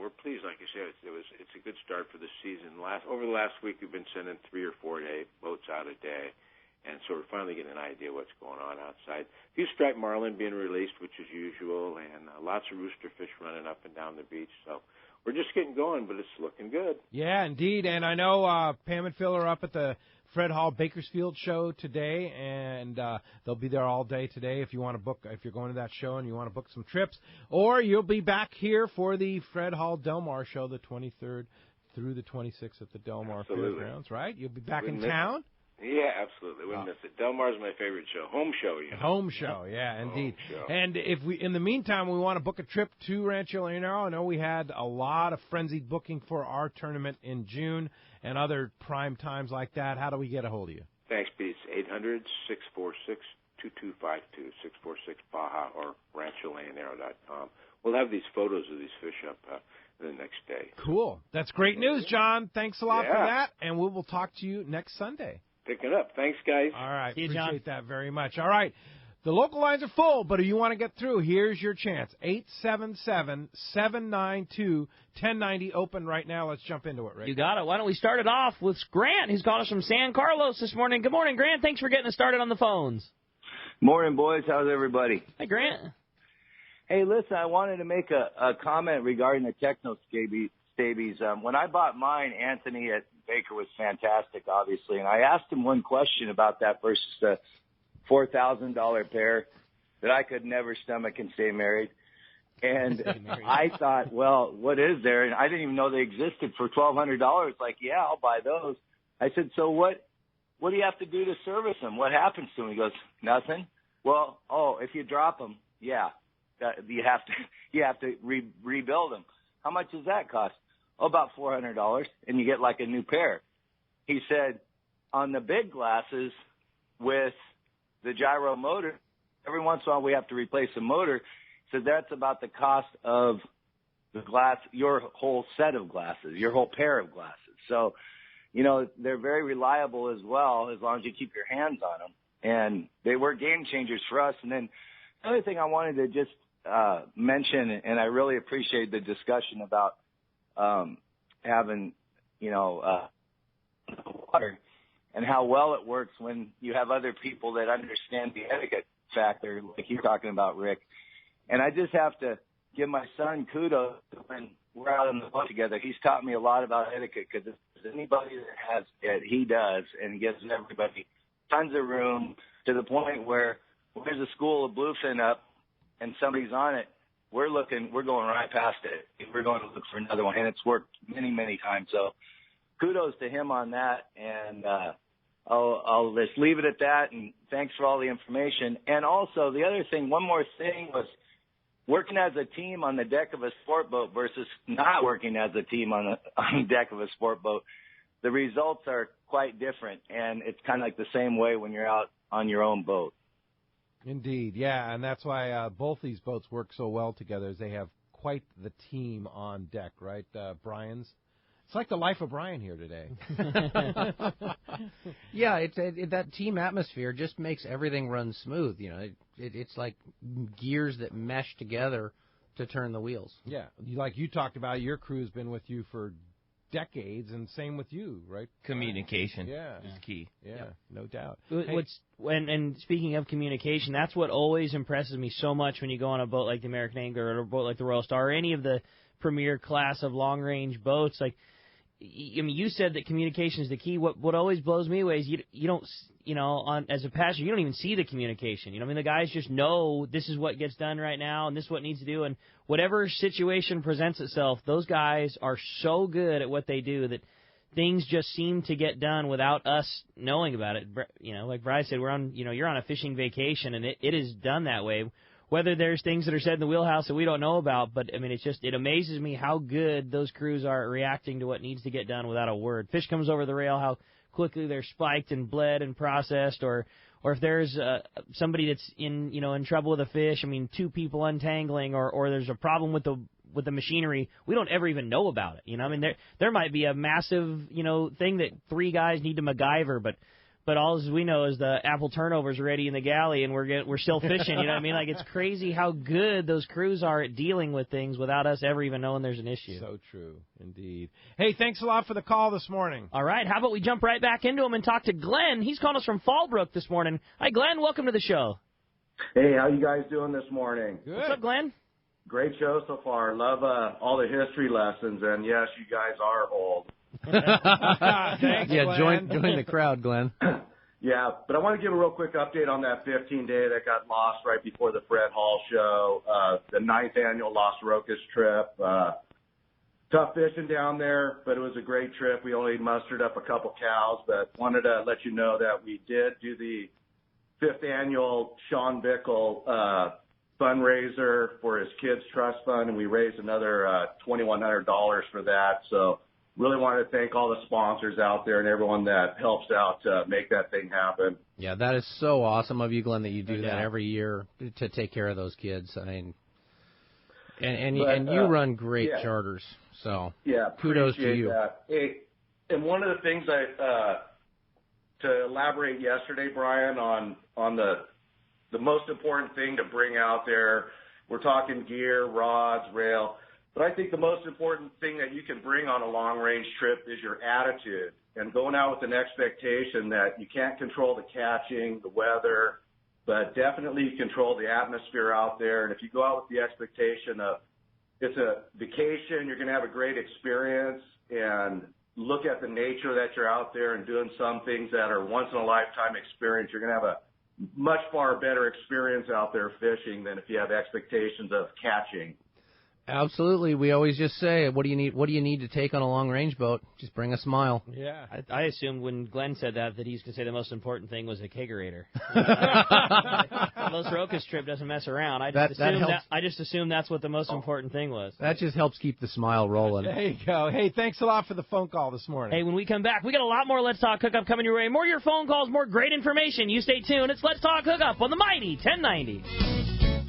we're pleased. Like I said, it's a good start for the season. Over the last week, we've been sending 3 or 4 boats out a day. And so we're finally getting an idea what's going on outside. A few striped marlin being released, which is usual, and lots of rooster fish running up and down the beach. So we're just getting going, but it's looking good. Yeah, indeed. And I know Pam and Phil are up at the Fred Hall Bakersfield show today, and they'll be there all day today if you want to book, if you're going to that show and you want to book some trips. Or you'll be back here for the Fred Hall Del Mar show, the 23rd through the 26th at the Del Mar Fairgrounds, right? You'll be back in town? Yeah, absolutely. Wouldn't miss it. Del Mar's my favorite show. Home show, Home show, yeah, indeed. And if we, in the meantime, we want to book a trip to Rancho Leonero, I know we had a lot of frenzied booking for our tournament in June and other prime times like that. How do we get a hold of you? Thanks, Pete. It's 800-646-2252, 646-BAJA, or rancholeonero.com. We'll have these photos of these fish up the next day. Cool. That's great news, John. Thanks a lot for that, and we will talk to you next Sunday. Picking up. Thanks, guys. All right. See you, appreciate John. that very much. All right. The local lines are full, but if you want to get through, here's your chance. 877-792-1090 open right now. Let's jump into it, Rick. You got it. Why don't we start it off with Grant, who's called us from San Carlos this morning. Good morning, Grant. Thanks for getting us started on the phones. Morning, boys. How's everybody? Hey, Grant. Hey, listen, I wanted to make a comment regarding the Techno Stabies. When I bought mine, Anthony at Baker was fantastic, obviously, and I asked him one question about that versus the $4,000 pair that I could never stomach and stay married. And I thought, well, what is there? And I didn't even know they existed for $1,200. Like, yeah, I'll buy those. I said, so what do you have to do to service them? What happens to them? He goes, nothing. Well, if you drop them, you have to rebuild them. How much does that cost? About $400, and you get like a new pair. He said, on the big glasses with the gyro motor, every once in a while we have to replace the motor. He said that's about the cost of the glass, your whole set of glasses, your whole pair of glasses. So, they're very reliable as well, as long as you keep your hands on them. And they were game changers for us. And then the other thing I wanted to just mention, and I really appreciate the discussion about having, water and how well it works when you have other people that understand the etiquette factor, like you're talking about, Rick. And I just have to give my son kudos when we're out on the boat together. He's taught me a lot about etiquette because it's Anybody that has it, he does, and gives everybody tons of room to the point where there's a school of bluefin up and somebody's on it. We're going right past it. We're going to look for another one, and it's worked many, many times. So kudos to him on that, and I'll just leave it at that, and thanks for all the information. And also, the other thing, one more thing was working as a team on the deck of a sport boat versus not working as a team on the deck of a sport boat. The results are quite different, and it's kind of like the same way when you're out on your own boat. Indeed, yeah, and that's why both these boats work so well together, is they have quite the team on deck, right, Brian's? It's like the life of Brian here today. Yeah, that team atmosphere just makes everything run smooth. You know, it's like gears that mesh together to turn the wheels. Yeah, like you talked about, your crew's been with you for decades, and same with you, right? Communication is key. Yeah, no doubt. And speaking of communication, that's what always impresses me so much when you go on a boat like the American Angler or a boat like the Royal Star or any of the premier class of long-range boats. Like, I mean, you said that communication is the key. What always blows me away is you don't, as a passenger, you don't even see the communication. I mean, the guys just know this is what gets done right now and this is what needs to do. And whatever situation presents itself, those guys are so good at what they do that things just seem to get done without us knowing about it. Like Bryce said, you're on a fishing vacation, and it is done that way. Whether there's things that are said in the wheelhouse that we don't know about, but, I mean, it amazes me how good those crews are at reacting to what needs to get done without a word. Fish comes over the rail, how quickly they're spiked and bled and processed, or if there's somebody that's in trouble with a fish, I mean, two people untangling, or there's a problem with the machinery, we don't ever even know about it. I mean, there might be a massive, thing that three guys need to MacGyver, but all we know is the apple turnover's ready in the galley, and we're still fishing. You know what I mean? Like, it's crazy how good those crews are at dealing with things without us ever even knowing there's an issue. So true, indeed. Hey, thanks a lot for the call this morning. All right, how about we jump right back into him and talk to Glenn? He's calling us from Fallbrook this morning. Hi, Glenn. Welcome to the show. Hey, how you guys doing this morning? Good. What's up, Glenn? Great show so far. Love all the history lessons, and yes, you guys are old. Thanks, yeah, Glenn. join the crowd, Glenn. Yeah, but I want to give a real quick update on that 15-day that got lost right before the Fred Hall show, the 9th annual Lost Roques trip. Tough fishing down there, but it was a great trip. We only mustered up a couple cows, but wanted to let you know that we did do the 5th annual Sean Bickle fundraiser for his kids' trust fund, and we raised another $2,100 for that. So really wanted to thank all the sponsors out there and everyone that helps out to make that thing happen. Yeah, that is so awesome of you, Glenn, that you do that every year to take care of those kids. I mean, and you run great charters, so kudos to you. That. Hey, and one of the things to elaborate yesterday, Brian, on the most important thing to bring out there, we're talking gear, rods, rail. But I think the most important thing that you can bring on a long-range trip is your attitude, and going out with an expectation that you can't control the catching, the weather, but definitely you control the atmosphere out there. And if you go out with the expectation of it's a vacation, you're going to have a great experience, and look at the nature that you're out there and doing some things that are once-in-a-lifetime experience, you're going to have a much far better experience out there fishing than if you have expectations of catching. Absolutely. We always just say, what do you need to take on a long-range boat? Just bring a smile. Yeah. I assumed when Glenn said that he was going to say the most important thing was a kegerator. Los Roques trip doesn't mess around. I just assumed that's what the most important thing was. That just helps keep the smile rolling. There you go. Hey, thanks a lot for the phone call this morning. Hey, when we come back, we got a lot more Let's Talk Hookup coming your way. More of your phone calls, more great information. You stay tuned. It's Let's Talk Hookup on the mighty 1090.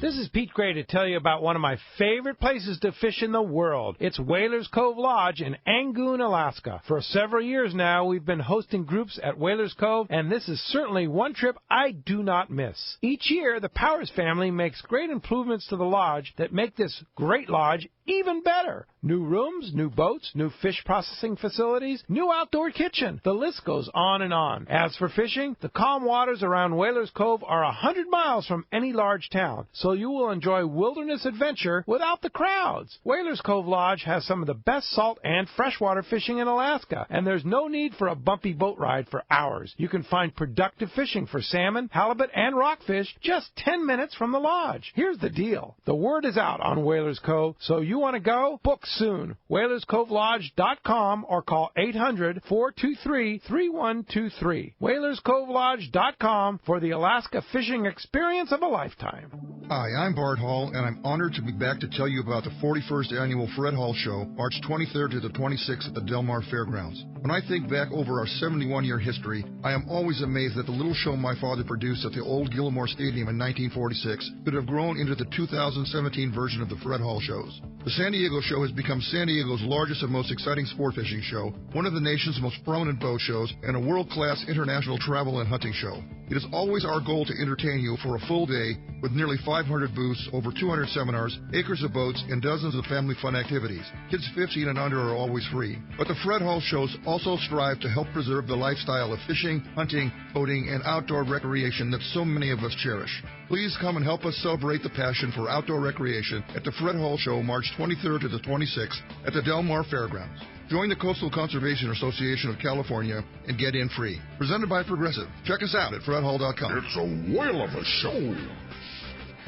This is Pete Gray to tell you about one of my favorite places to fish in the world. It's Whalers Cove Lodge in Angoon, Alaska. For several years now, we've been hosting groups at Whalers Cove, and this is certainly one trip I do not miss. Each year, the Powers family makes great improvements to the lodge that make this great lodge even better. New rooms, new boats, new fish processing facilities, new outdoor kitchen. The list goes on and on. As for fishing, the calm waters around Whalers Cove are 100 miles from any large town, so so you will enjoy wilderness adventure without the crowds. Whalers Cove Lodge has some of the best salt and freshwater fishing in Alaska, and there's no need for a bumpy boat ride for hours. You can find productive fishing for salmon, halibut, and rockfish just 10 minutes from the lodge. Here's the deal. The word is out on Whalers Cove, so you want to go? Book soon. WhalersCoveLodge.com or call 800-423-3123. WhalersCoveLodge.com for the Alaska fishing experience of a lifetime. Hi, I'm Bart Hall, and I'm honored to be back to tell you about the 41st Annual Fred Hall Show, March 23rd to the 26th at the Del Mar Fairgrounds. When I think back over our 71-year history, I am always amazed that the little show my father produced at the old Gilmore Stadium in 1946 could have grown into the 2017 version of the Fred Hall shows. The San Diego show has become San Diego's largest and most exciting sport fishing show, one of the nation's most prominent boat shows, and a world-class international travel and hunting show. It is always our goal to entertain you for a full day with nearly 500 booths, over 200 seminars, acres of boats, and dozens of family fun activities. Kids 15 and under are always free. But the Fred Hall shows also strive to help preserve the lifestyle of fishing, hunting, boating, and outdoor recreation that so many of us cherish. Please come and help us celebrate the passion for outdoor recreation at the Fred Hall Show, March 23rd to the 26th at the Del Mar Fairgrounds. Join the Coastal Conservation Association of California and get in free. Presented by Progressive. Check us out at fredhall.com. It's a whale of a show.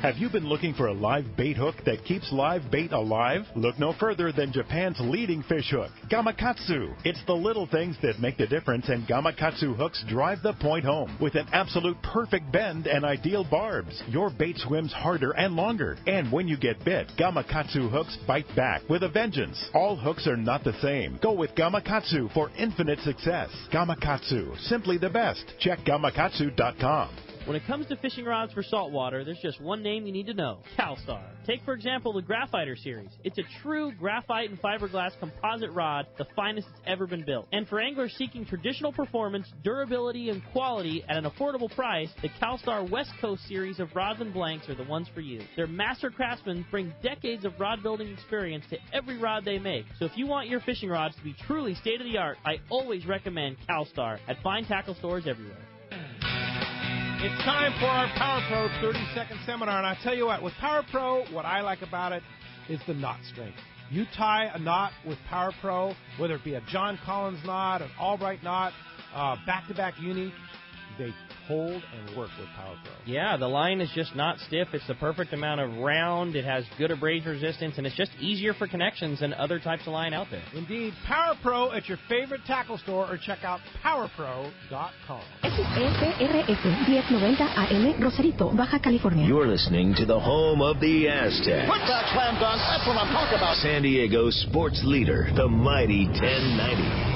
Have you been looking for a live bait hook that keeps live bait alive? Look no further than Japan's leading fish hook, Gamakatsu. It's the little things that make the difference, and Gamakatsu hooks drive the point home. With an absolute perfect bend and ideal barbs, your bait swims harder and longer. And when you get bit, Gamakatsu hooks bite back with a vengeance. All hooks are not the same. Go with Gamakatsu for infinite success. Gamakatsu, simply the best. Check Gamakatsu.com. When it comes to fishing rods for saltwater, there's just one name you need to know, CalStar. Take, for example, the Graphiter series. It's a true graphite and fiberglass composite rod, the finest it's ever been built. And for anglers seeking traditional performance, durability, and quality at an affordable price, the CalStar West Coast series of rods and blanks are the ones for you. Their master craftsmen bring decades of rod building experience to every rod they make. So if you want your fishing rods to be truly state-of-the-art, I always recommend CalStar at fine tackle stores everywhere. It's time for our Power Pro 30-second seminar, and I tell you what, with Power Pro, what I like about it is the knot strength. You tie a knot with Power Pro, whether it be a John Collins knot, an Albright knot, back-to-back uni, they hold and work with Power Pro. Yeah, the line is just not stiff. It's the perfect amount of round. It has good abrasion resistance, and it's just easier for connections than other types of line out there. Indeed, Power Pro at your favorite tackle store, or check out PowerPro.com. SFRS 1090 AM, Rosarito, Baja California. You're listening to the home of the Aztecs. Put that slam dunk. That's what I'm talking about. San Diego's sports leader, the mighty 1090.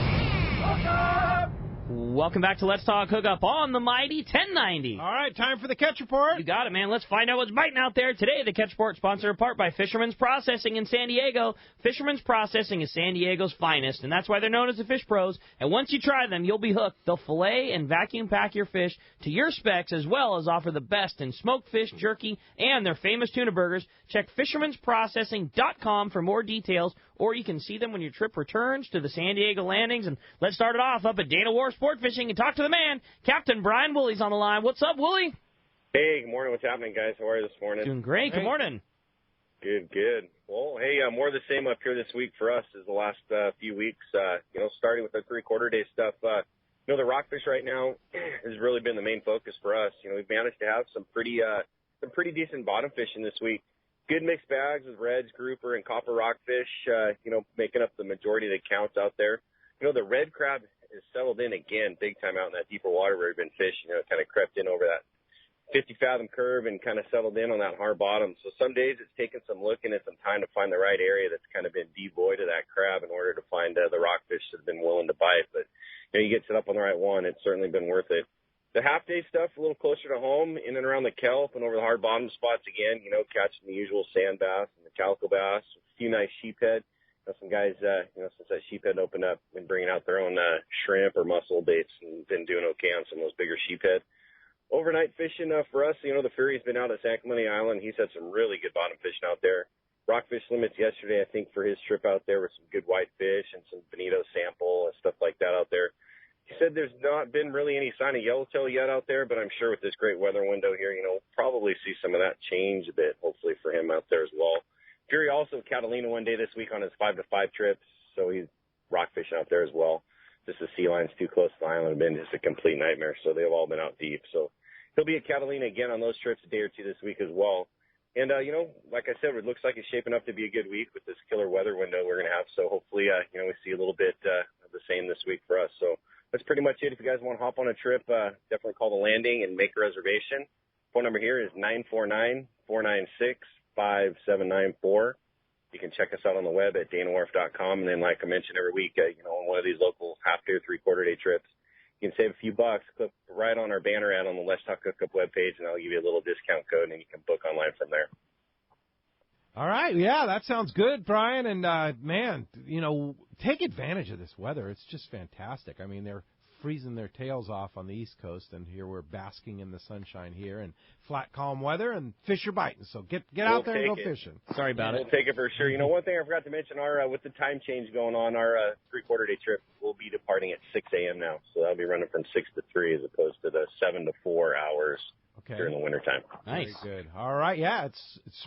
Welcome back to Let's Talk Hookup on the mighty 1090. All right, time for the Catch Report. You got it, man. Let's find out what's biting out there. Today, the Catch Report sponsored in part by Fisherman's Processing in San Diego. Fisherman's Processing is San Diego's finest, and that's why they're known as the Fish Pros. And once you try them, you'll be hooked. They'll fillet and vacuum pack your fish to your specs, as well as offer the best in smoked fish, jerky, and their famous tuna burgers. Check fishermansprocessing.com for more details, or you can see them when your trip returns to the San Diego landings. And let's start it off up at Dana Wharf Sport Fishing and talk to the man, Captain Brian Woolley's on the line. What's up, Woolley? Hey, good morning. What's happening, guys? How are you this morning? Doing great. Good morning. Good, good. Well, hey, more of the same up here this week for us as the last few weeks. Starting with the three-quarter day stuff. The rockfish right now has really been the main focus for us. We've managed to have some pretty decent bottom fishing this week. Good mixed bags with reds, grouper, and copper rockfish, making up the majority of the counts out there. The red crab is settled in again big time out in that deeper water where we've been fishing. It kind of crept in over that 50-fathom curve and kind of settled in on that hard bottom. So some days it's taken some looking and some time to find the right area that's kind of been devoid of that crab in order to find the rockfish that have been willing to bite. But you get set up on the right one. It's certainly been worth it. The half-day stuff, a little closer to home, in and around the kelp and over the hard bottom spots again, catching the usual sand bass and the calico bass, a few nice sheephead. Some guys, since that sheephead opened up, been bringing out their own shrimp or mussel baits and been doing okay on some of those bigger sheephead. Overnight fishing for us, the Fury's been out at San Clemente Island. He's had some really good bottom fishing out there. Rockfish limits yesterday, I think, for his trip out there with some good whitefish and some bonito sample and stuff like that out there. He said there's not been really any sign of yellowtail yet out there, but I'm sure with this great weather window here, we'll probably see some of that change a bit, hopefully for him out there as well. Fury also Catalina one day this week on his 5-to-5 trips, so he's rock fishing out there as well. Just the sea line's too close to the island have been just a complete nightmare, so they've all been out deep. So he'll be at Catalina again on those trips a day or two this week as well. And, like I said, it looks like it's shaping up to be a good week with this killer weather window we're going to have. So hopefully, we see a little bit of the same this week for us. So that's pretty much it. If you guys want to hop on a trip, definitely call the landing and make a reservation. Phone number here is 949-496-5794. You can check us out on the web at danawharf.com. And then, like I mentioned, every week, on one of these local half-day or three-quarter-day trips, you can save a few bucks. Click right on our banner ad on the Let's Talk Hookup webpage, and I'll give you a little discount code, and you can book online from there. All right, yeah, that sounds good, Brian. And, man, take advantage of this weather. It's just fantastic. I mean, they're freezing their tails off on the East Coast, and here we're basking in the sunshine here and flat, calm weather, and fish are biting. So get out there and go fishing. Sorry about it. We'll take it for sure. One thing I forgot to mention, with the time change going on, our three-quarter-day trip will be departing at 6 a.m. now. So that'll be running from 6 to 3 as opposed to the 7 to 4 hours during the wintertime. Nice. Very good. All right, yeah,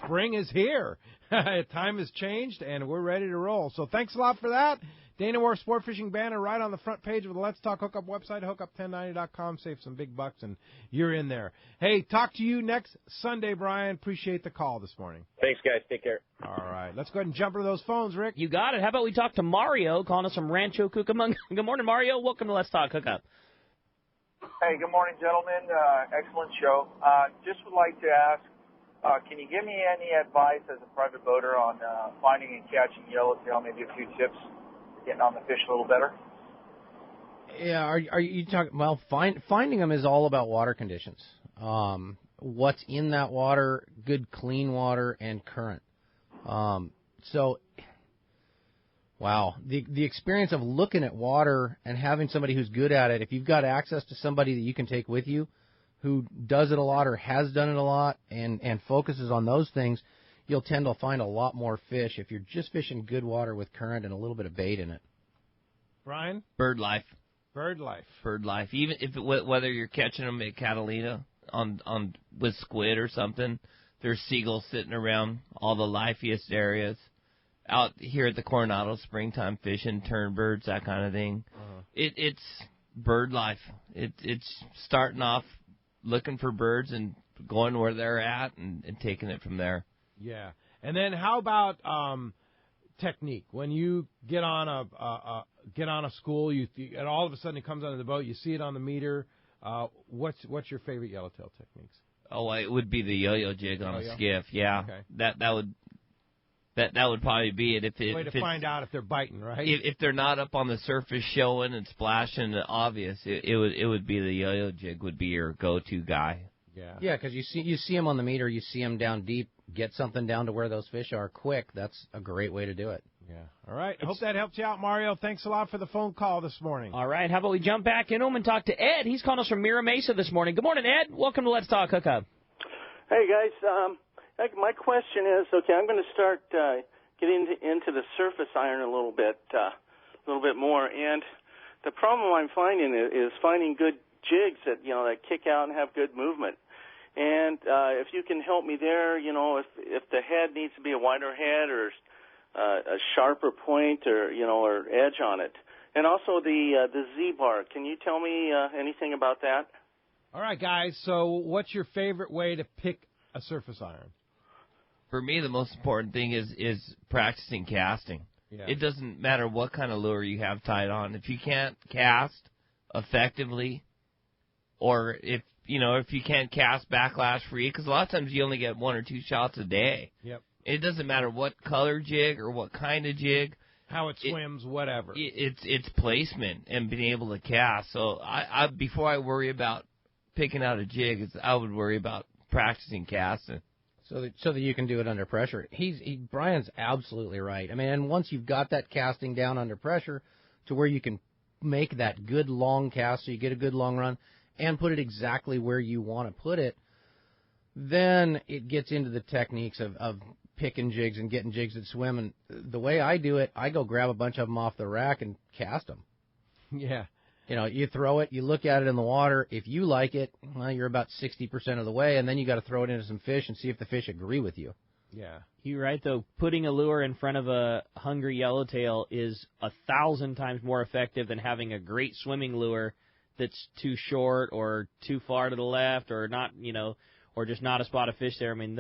spring is here. Time has changed, and we're ready to roll. So thanks a lot for that. Dana Wharf Sport Fishing banner right on the front page of the Let's Talk Hookup website, hookup1090.com. Save some big bucks, and you're in there. Hey, talk to you next Sunday, Brian. Appreciate the call this morning. Thanks, guys. Take care. All right. Let's go ahead and jump into those phones, Rick. You got it. How about we talk to Mario, calling us from Rancho Cucamonga. Good morning, Mario. Welcome to Let's Talk Hookup. Hey, good morning, gentlemen. Excellent show. Just would like to ask, can you give me any advice as a private boater on finding and catching yellowtail, maybe a few tips for getting on the fish a little better? Yeah, are you talking? Well, finding them is all about water conditions. What's in that water? Good, clean water and current. Wow, the experience of looking at water and having somebody who's good at it. If you've got access to somebody that you can take with you, who does it a lot or has done it a lot and focuses on those things, you'll tend to find a lot more fish if you're just fishing good water with current and a little bit of bait in it. Brian? Bird life. Even if whether you're catching them at Catalina on with squid or something, there's seagulls sitting around all the lifiest areas. Out here at the Coronado, springtime fishing, turnbirds, that kind of thing. It's bird life. It's starting off looking for birds and going where they're at and taking it from there. Yeah. And then how about technique? When you get on a school, and all of a sudden it comes onto the boat, you see it on the meter. What's your favorite yellowtail techniques? Oh, it would be the yo-yo jig on a skiff. Yeah, okay. That would probably be it. Way to find out if they're biting, right? If they're not up on the surface showing and splashing, obvious, it would be the yo-yo jig would be your go-to guy. Yeah, because you see them on the meter, you see them down deep. Get something down to where those fish are quick. That's a great way to do it. Yeah. All right. I hope that helps you out, Mario. Thanks a lot for the phone call this morning. All right. How about we jump back in and talk to Ed? He's calling us from Mira Mesa this morning. Good morning, Ed. Welcome to Let's Talk Hookup. Hey, guys. My question is, okay, I'm going to start getting into the surface iron a little bit more, and the problem I'm finding is finding good jigs that kick out and have good movement. And if you can help me there, if the head needs to be a wider head or a sharper point or edge on it, and also the Z-bar. Can you tell me anything about that? All right, guys. So, what's your favorite way to pick a surface iron? For me, the most important thing is practicing casting. Yeah. It doesn't matter what kind of lure you have tied on. If you can't cast effectively, or if you can't cast backlash free, because a lot of times you only get 1 or 2 shots a day. Yep. It doesn't matter what color jig or what kind of jig. How it swims, whatever. It's placement and being able to cast. So I before I worry about picking out a jig, I would worry about practicing casting. So that you can do it under pressure. Brian's absolutely right. I mean, and once you've got that casting down under pressure to where you can make that good long cast so you get a good long run and put it exactly where you want to put it, then it gets into the techniques of picking jigs and getting jigs that swim. And the way I do it, I go grab a bunch of them off the rack and cast them. Yeah. You throw it, you look at it in the water. If you like it, well, you're about 60% of the way, and then you got to throw it into some fish and see if the fish agree with you. Yeah. You're right, though. Putting a lure in front of a hungry yellowtail is 1,000 times more effective than having a great swimming lure that's too short or too far to the left or not, or just not a spot of fish there. I mean,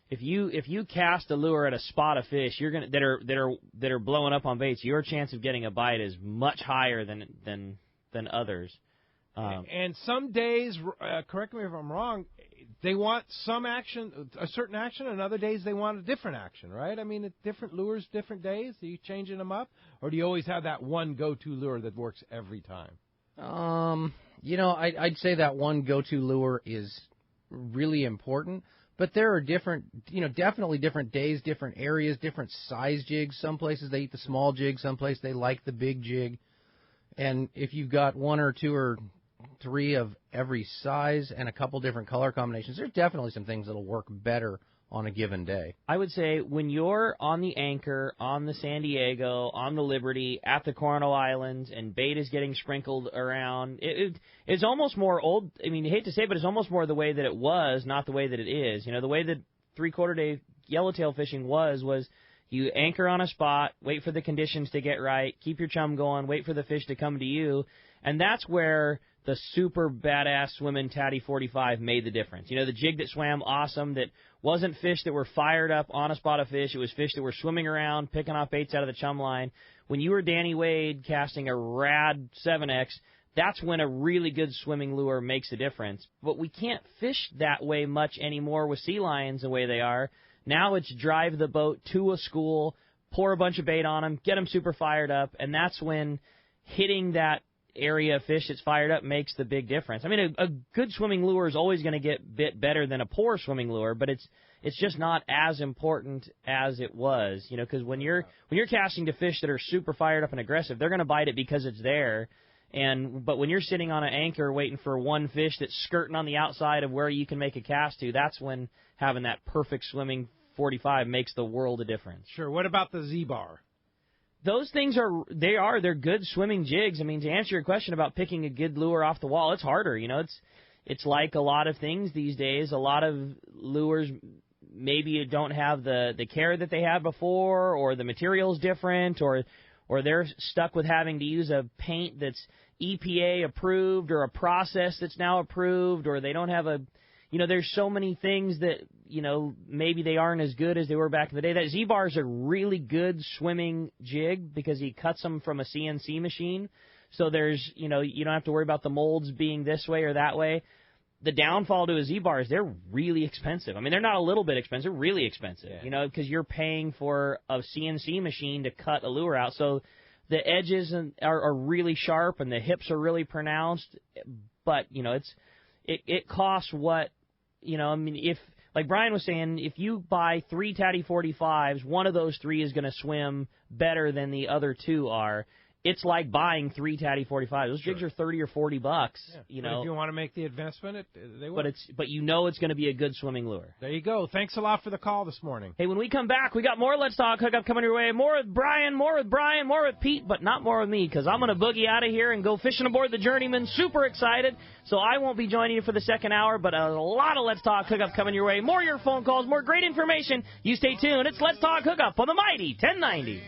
if you cast a lure at a spot of fish, you're gonna that are blowing up on baits, your chance of getting a bite is much higher than others. And some days, correct me if I'm wrong, they want some action, a certain action, and other days they want a different action, right? I mean, different lures, different days. Are you changing them up, or do you always have that one go-to lure that works every time? I'd say that one go-to lure is really important, but there are definitely different days, different areas, different size jigs. Some places they eat the small jig, some places they like the big jig. And if you've got one or two or three of every size and a couple different color combinations, there's definitely some things that'll work better on a given day. I would say when you're on the Anchor, on the San Diego, on the Liberty, at the Coronado Islands, and bait is getting sprinkled around, it's almost more old. I mean, you hate to say it, but it's almost more the way that it was, not the way that it is. The way that three-quarter day yellowtail fishing was you anchor on a spot, wait for the conditions to get right, keep your chum going, wait for the fish to come to you, and that's where the super badass swimming Tatty 45 made the difference. The jig that swam awesome, that wasn't fish that were fired up on a spot of fish. It was fish that were swimming around, picking off baits out of the chum line. When you were Danny Wade casting a rad 7X, that's when a really good swimming lure makes a difference. But we can't fish that way much anymore with sea lions the way they are. Now it's drive the boat to a school, pour a bunch of bait on them, get them super fired up, and that's when hitting that area of fish that's fired up makes the big difference. I mean, a good swimming lure is always going to get bit better than a poor swimming lure, but it's just not as important as it was, because when you're casting to fish that are super fired up and aggressive, they're going to bite it because it's there. But when you're sitting on an anchor waiting for one fish that's skirting on the outside of where you can make a cast to, that's when having that perfect swimming 45 makes the world of difference. Sure. What about the Z-Bar? Those things they're good swimming jigs. I mean, to answer your question about picking a good lure off the wall, it's harder. It's like a lot of things these days. A lot of lures maybe don't have the care that they had before, or the material's different, or they're stuck with having to use a paint that's EPA approved or a process that's now approved, or they don't have there's so many things that, maybe they aren't as good as they were back in the day. That Z-Bar is a really good swimming jig because he cuts them from a CNC machine. So there's, you don't have to worry about the molds being this way or that way. The downfall to a Z-Bar is they're really expensive. I mean, they're not a little bit expensive, they're really expensive, because you're paying for a CNC machine to cut a lure out. So the edges are really sharp and the hips are really pronounced. But, it costs what, if, like Brian was saying, if you buy 3 Tatty 45s, one of those 3 is going to swim better than the other 2 are. It's like buying 3 Tatty 45s. Those jigs are $30 or $40. But if you want to make the investment, they will. But it's going to be a good swimming lure. There you go. Thanks a lot for the call this morning. Hey, when we come back, we got more Let's Talk Hookup coming your way. More with Brian, more with Pete, but not more with me, because I'm going to boogie out of here and go fishing aboard the Journeyman. Super excited. So I won't be joining you for the second hour, but a lot of Let's Talk Hookup coming your way. More of your phone calls, more great information. You stay tuned. It's Let's Talk Hookup on the mighty 1090.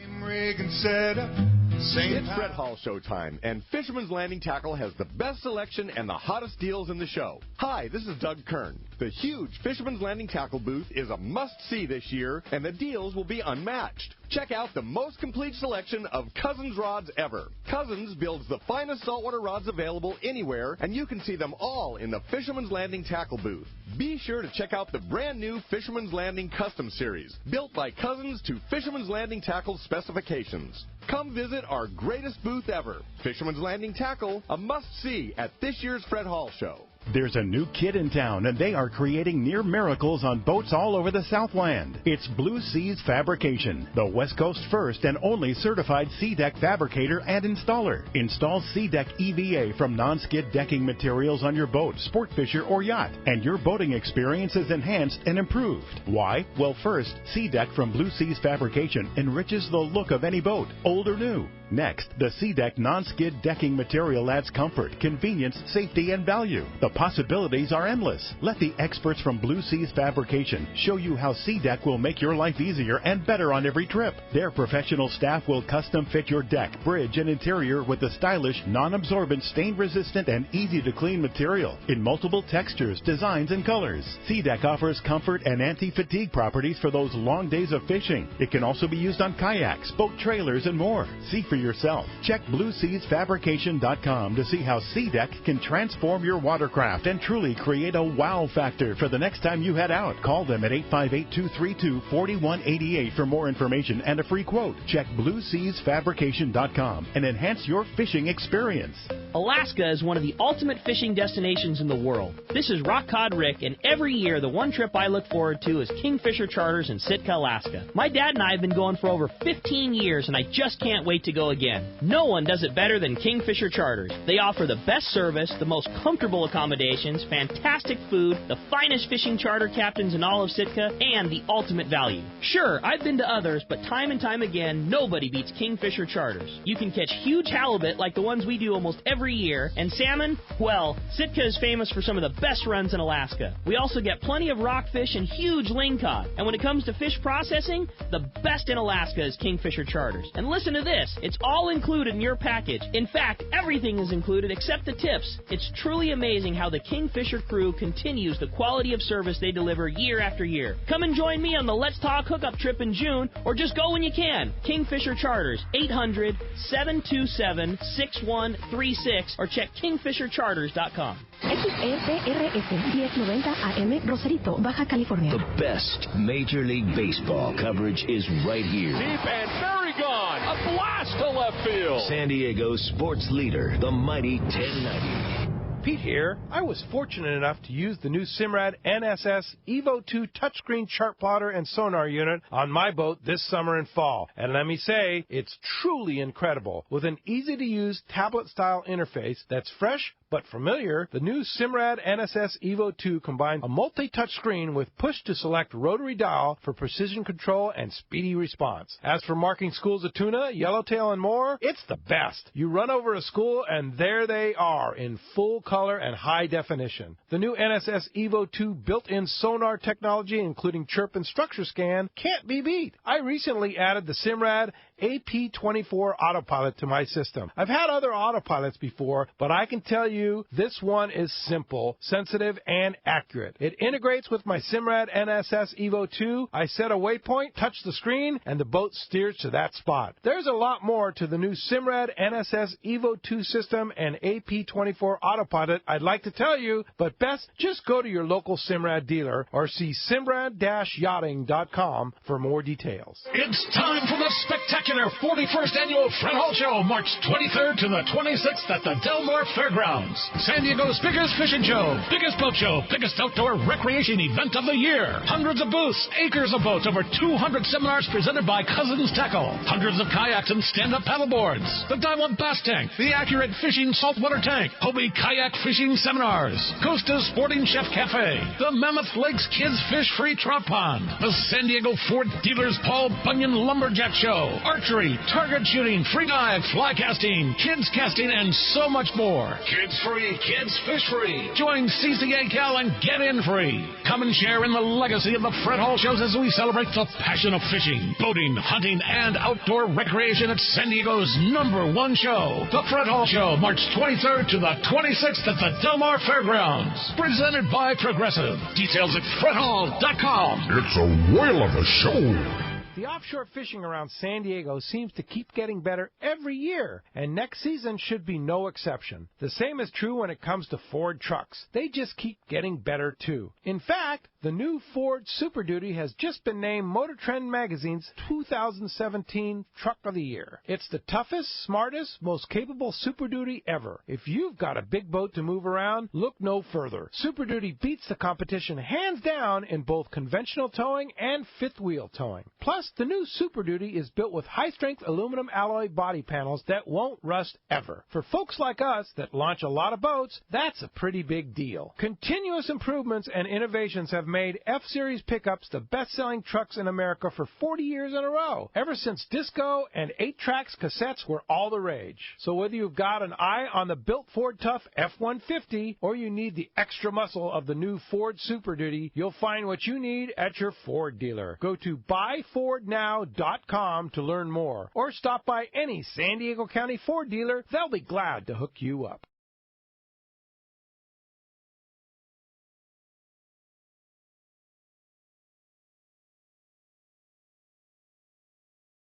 It's Fred Hall showtime, and Fisherman's Landing Tackle has the best selection and the hottest deals in the show. Hi, this is Doug Kern. The huge Fisherman's Landing Tackle booth is a must-see this year, and the deals will be unmatched. Check out the most complete selection of Cousins rods ever. Cousins builds the finest saltwater rods available anywhere, and you can see them all in the Fisherman's Landing Tackle booth. Be sure to check out the brand new Fisherman's Landing Custom Series, built by Cousins to Fisherman's Landing Tackle specifications. Come visit our greatest booth ever, Fisherman's Landing Tackle, a must-see at this year's Fred Hall Show. There's a new kid in town, and they are creating near miracles on boats all over the Southland. It's Blue Seas Fabrication, the West Coast's first and only certified sea deck fabricator and installer. Install sea deck EVA from non-skid decking materials on your boat, sport fisher, or yacht, and your boating experience is enhanced and improved. Why? Well, first, sea deck from Blue Seas Fabrication enriches the look of any boat, old or new. Next, the SeaDeck non-skid decking material adds comfort, convenience, safety, and value. The possibilities are endless. Let the experts from Blue Seas Fabrication show you how SeaDeck will make your life easier and better on every trip. Their professional staff will custom fit your deck, bridge, and interior with the stylish, non-absorbent, stain-resistant, and easy-to-clean material in multiple textures, designs, and colors. SeaDeck offers comfort and anti-fatigue properties for those long days of fishing. It can also be used on kayaks, boat trailers, and more. See for yourself. Check BlueSeasFabrication.com to see how SeaDeck can transform your watercraft and truly create a wow factor for the next time you head out. Call them at 858-232-4188 for more information and a free quote. Check BlueSeasFabrication.com and enhance your fishing experience. Alaska is one of the ultimate fishing destinations in the world. This is Rock Cod Rick, and every year the one trip I look forward to is Kingfisher Charters in Sitka, Alaska. My dad and I have been going for over 15 years, and I just can't wait to go again. No one does it better than Kingfisher Charters. They offer the best service, the most comfortable accommodations, fantastic food, the finest fishing charter captains in all of Sitka, and the ultimate value. Sure, I've been to others, but time and time again, nobody beats Kingfisher Charters. You can catch huge halibut like the ones we do almost every year, and salmon, well, Sitka is famous for some of the best runs in Alaska. We also get plenty of rockfish and huge lingcod. And when it comes to fish processing, the best in Alaska is Kingfisher Charters. And listen to this, it's all included in your package. In fact, everything is included except the tips. It's truly amazing how the Kingfisher crew continues the quality of service they deliver year after year. Come and join me on the Let's Talk Hookup trip in June, or just go when you can. Kingfisher Charters, 800-727-6136, or check kingfishercharters.com. XRPRS 1090 AM, Rosarito, Baja California. The best Major League Baseball coverage is right here. Deep and very gone. A blast to left field. San Diego's sports leader, the mighty 1090. Pete here. I was fortunate enough to use the new Simrad NSS Evo 2 touchscreen chart plotter and sonar unit on my boat this summer and fall. And let me say, it's truly incredible. With an easy-to-use tablet-style interface that's fresh but familiar, the new Simrad NSS Evo 2 combines a multi-touch screen with push-to-select rotary dial for precision control and speedy response. As for marking schools of tuna, yellowtail, and more, it's the best. You run over a school, and there they are in full color and high definition. The new NSS Evo 2 built-in sonar technology, including chirp and structure scan, can't be beat. I recently added the Simrad AP24 autopilot to my system. I've had other autopilots before, but I can tell you this one is simple, sensitive, and accurate. It integrates with my Simrad NSS Evo 2. I set a waypoint, touch the screen, and the boat steers to that spot. There's a lot more to the new Simrad NSS Evo 2 system and AP24 autopilot I'd like to tell you, but best just go to your local Simrad dealer or see simrad-yachting.com for more details. It's time for the spectacular 41st Annual Fred Hall Show, March 23rd to the 26th at the Del Mar Fairgrounds. San Diego's biggest fishing show, biggest boat show, biggest outdoor recreation event of the year. Hundreds of booths, acres of boats, over 200 seminars presented by Cousins Tackle. Hundreds of kayaks and stand-up paddleboards. The Diamond Bass Tank, the Accurate Fishing Saltwater Tank, Hobie Kayak Fishing Seminars, Costa Sporting Chef Cafe, the Mammoth Lakes Kids Fish Free Trout Pond, the San Diego Ford Dealers Paul Bunyan Lumberjack Show, archery, target shooting, free dive, fly casting, kids casting, and so much more. Kids free, kids fish free. Join CCA Cal and get in free. Come and share in the legacy of the Fred Hall shows as we celebrate the passion of fishing, boating, hunting, and outdoor recreation at San Diego's #1 show. The Fred Hall Show, March 23rd to the 26th at the Del Mar Fairgrounds. Presented by Progressive. Details at fredhall.com. It's a whale of a show. The offshore fishing around San Diego seems to keep getting better every year, and next season should be no exception. The same is true when it comes to Ford trucks. They just keep getting better too. In fact, the new Ford Super Duty has just been named Motor Trend Magazine's 2017 Truck of the Year. It's the toughest, smartest, most capable Super Duty ever. If you've got a big boat to move around, look no further. Super Duty beats the competition hands down in both conventional towing and fifth wheel towing. Plus, the new Super Duty is built with high-strength aluminum alloy body panels that won't rust ever. For folks like us that launch a lot of boats, that's a pretty big deal. Continuous improvements and innovations have made F-Series pickups the best-selling trucks in America for 40 years in a row, ever since disco and 8-tracks cassettes were all the rage. So whether you've got an eye on the built Ford Tough F-150 or you need the extra muscle of the new Ford Super Duty, you'll find what you need at your Ford dealer. Go to buyfordnow.com to learn more, or stop by any San Diego County Ford dealer. They'll be glad to hook you up.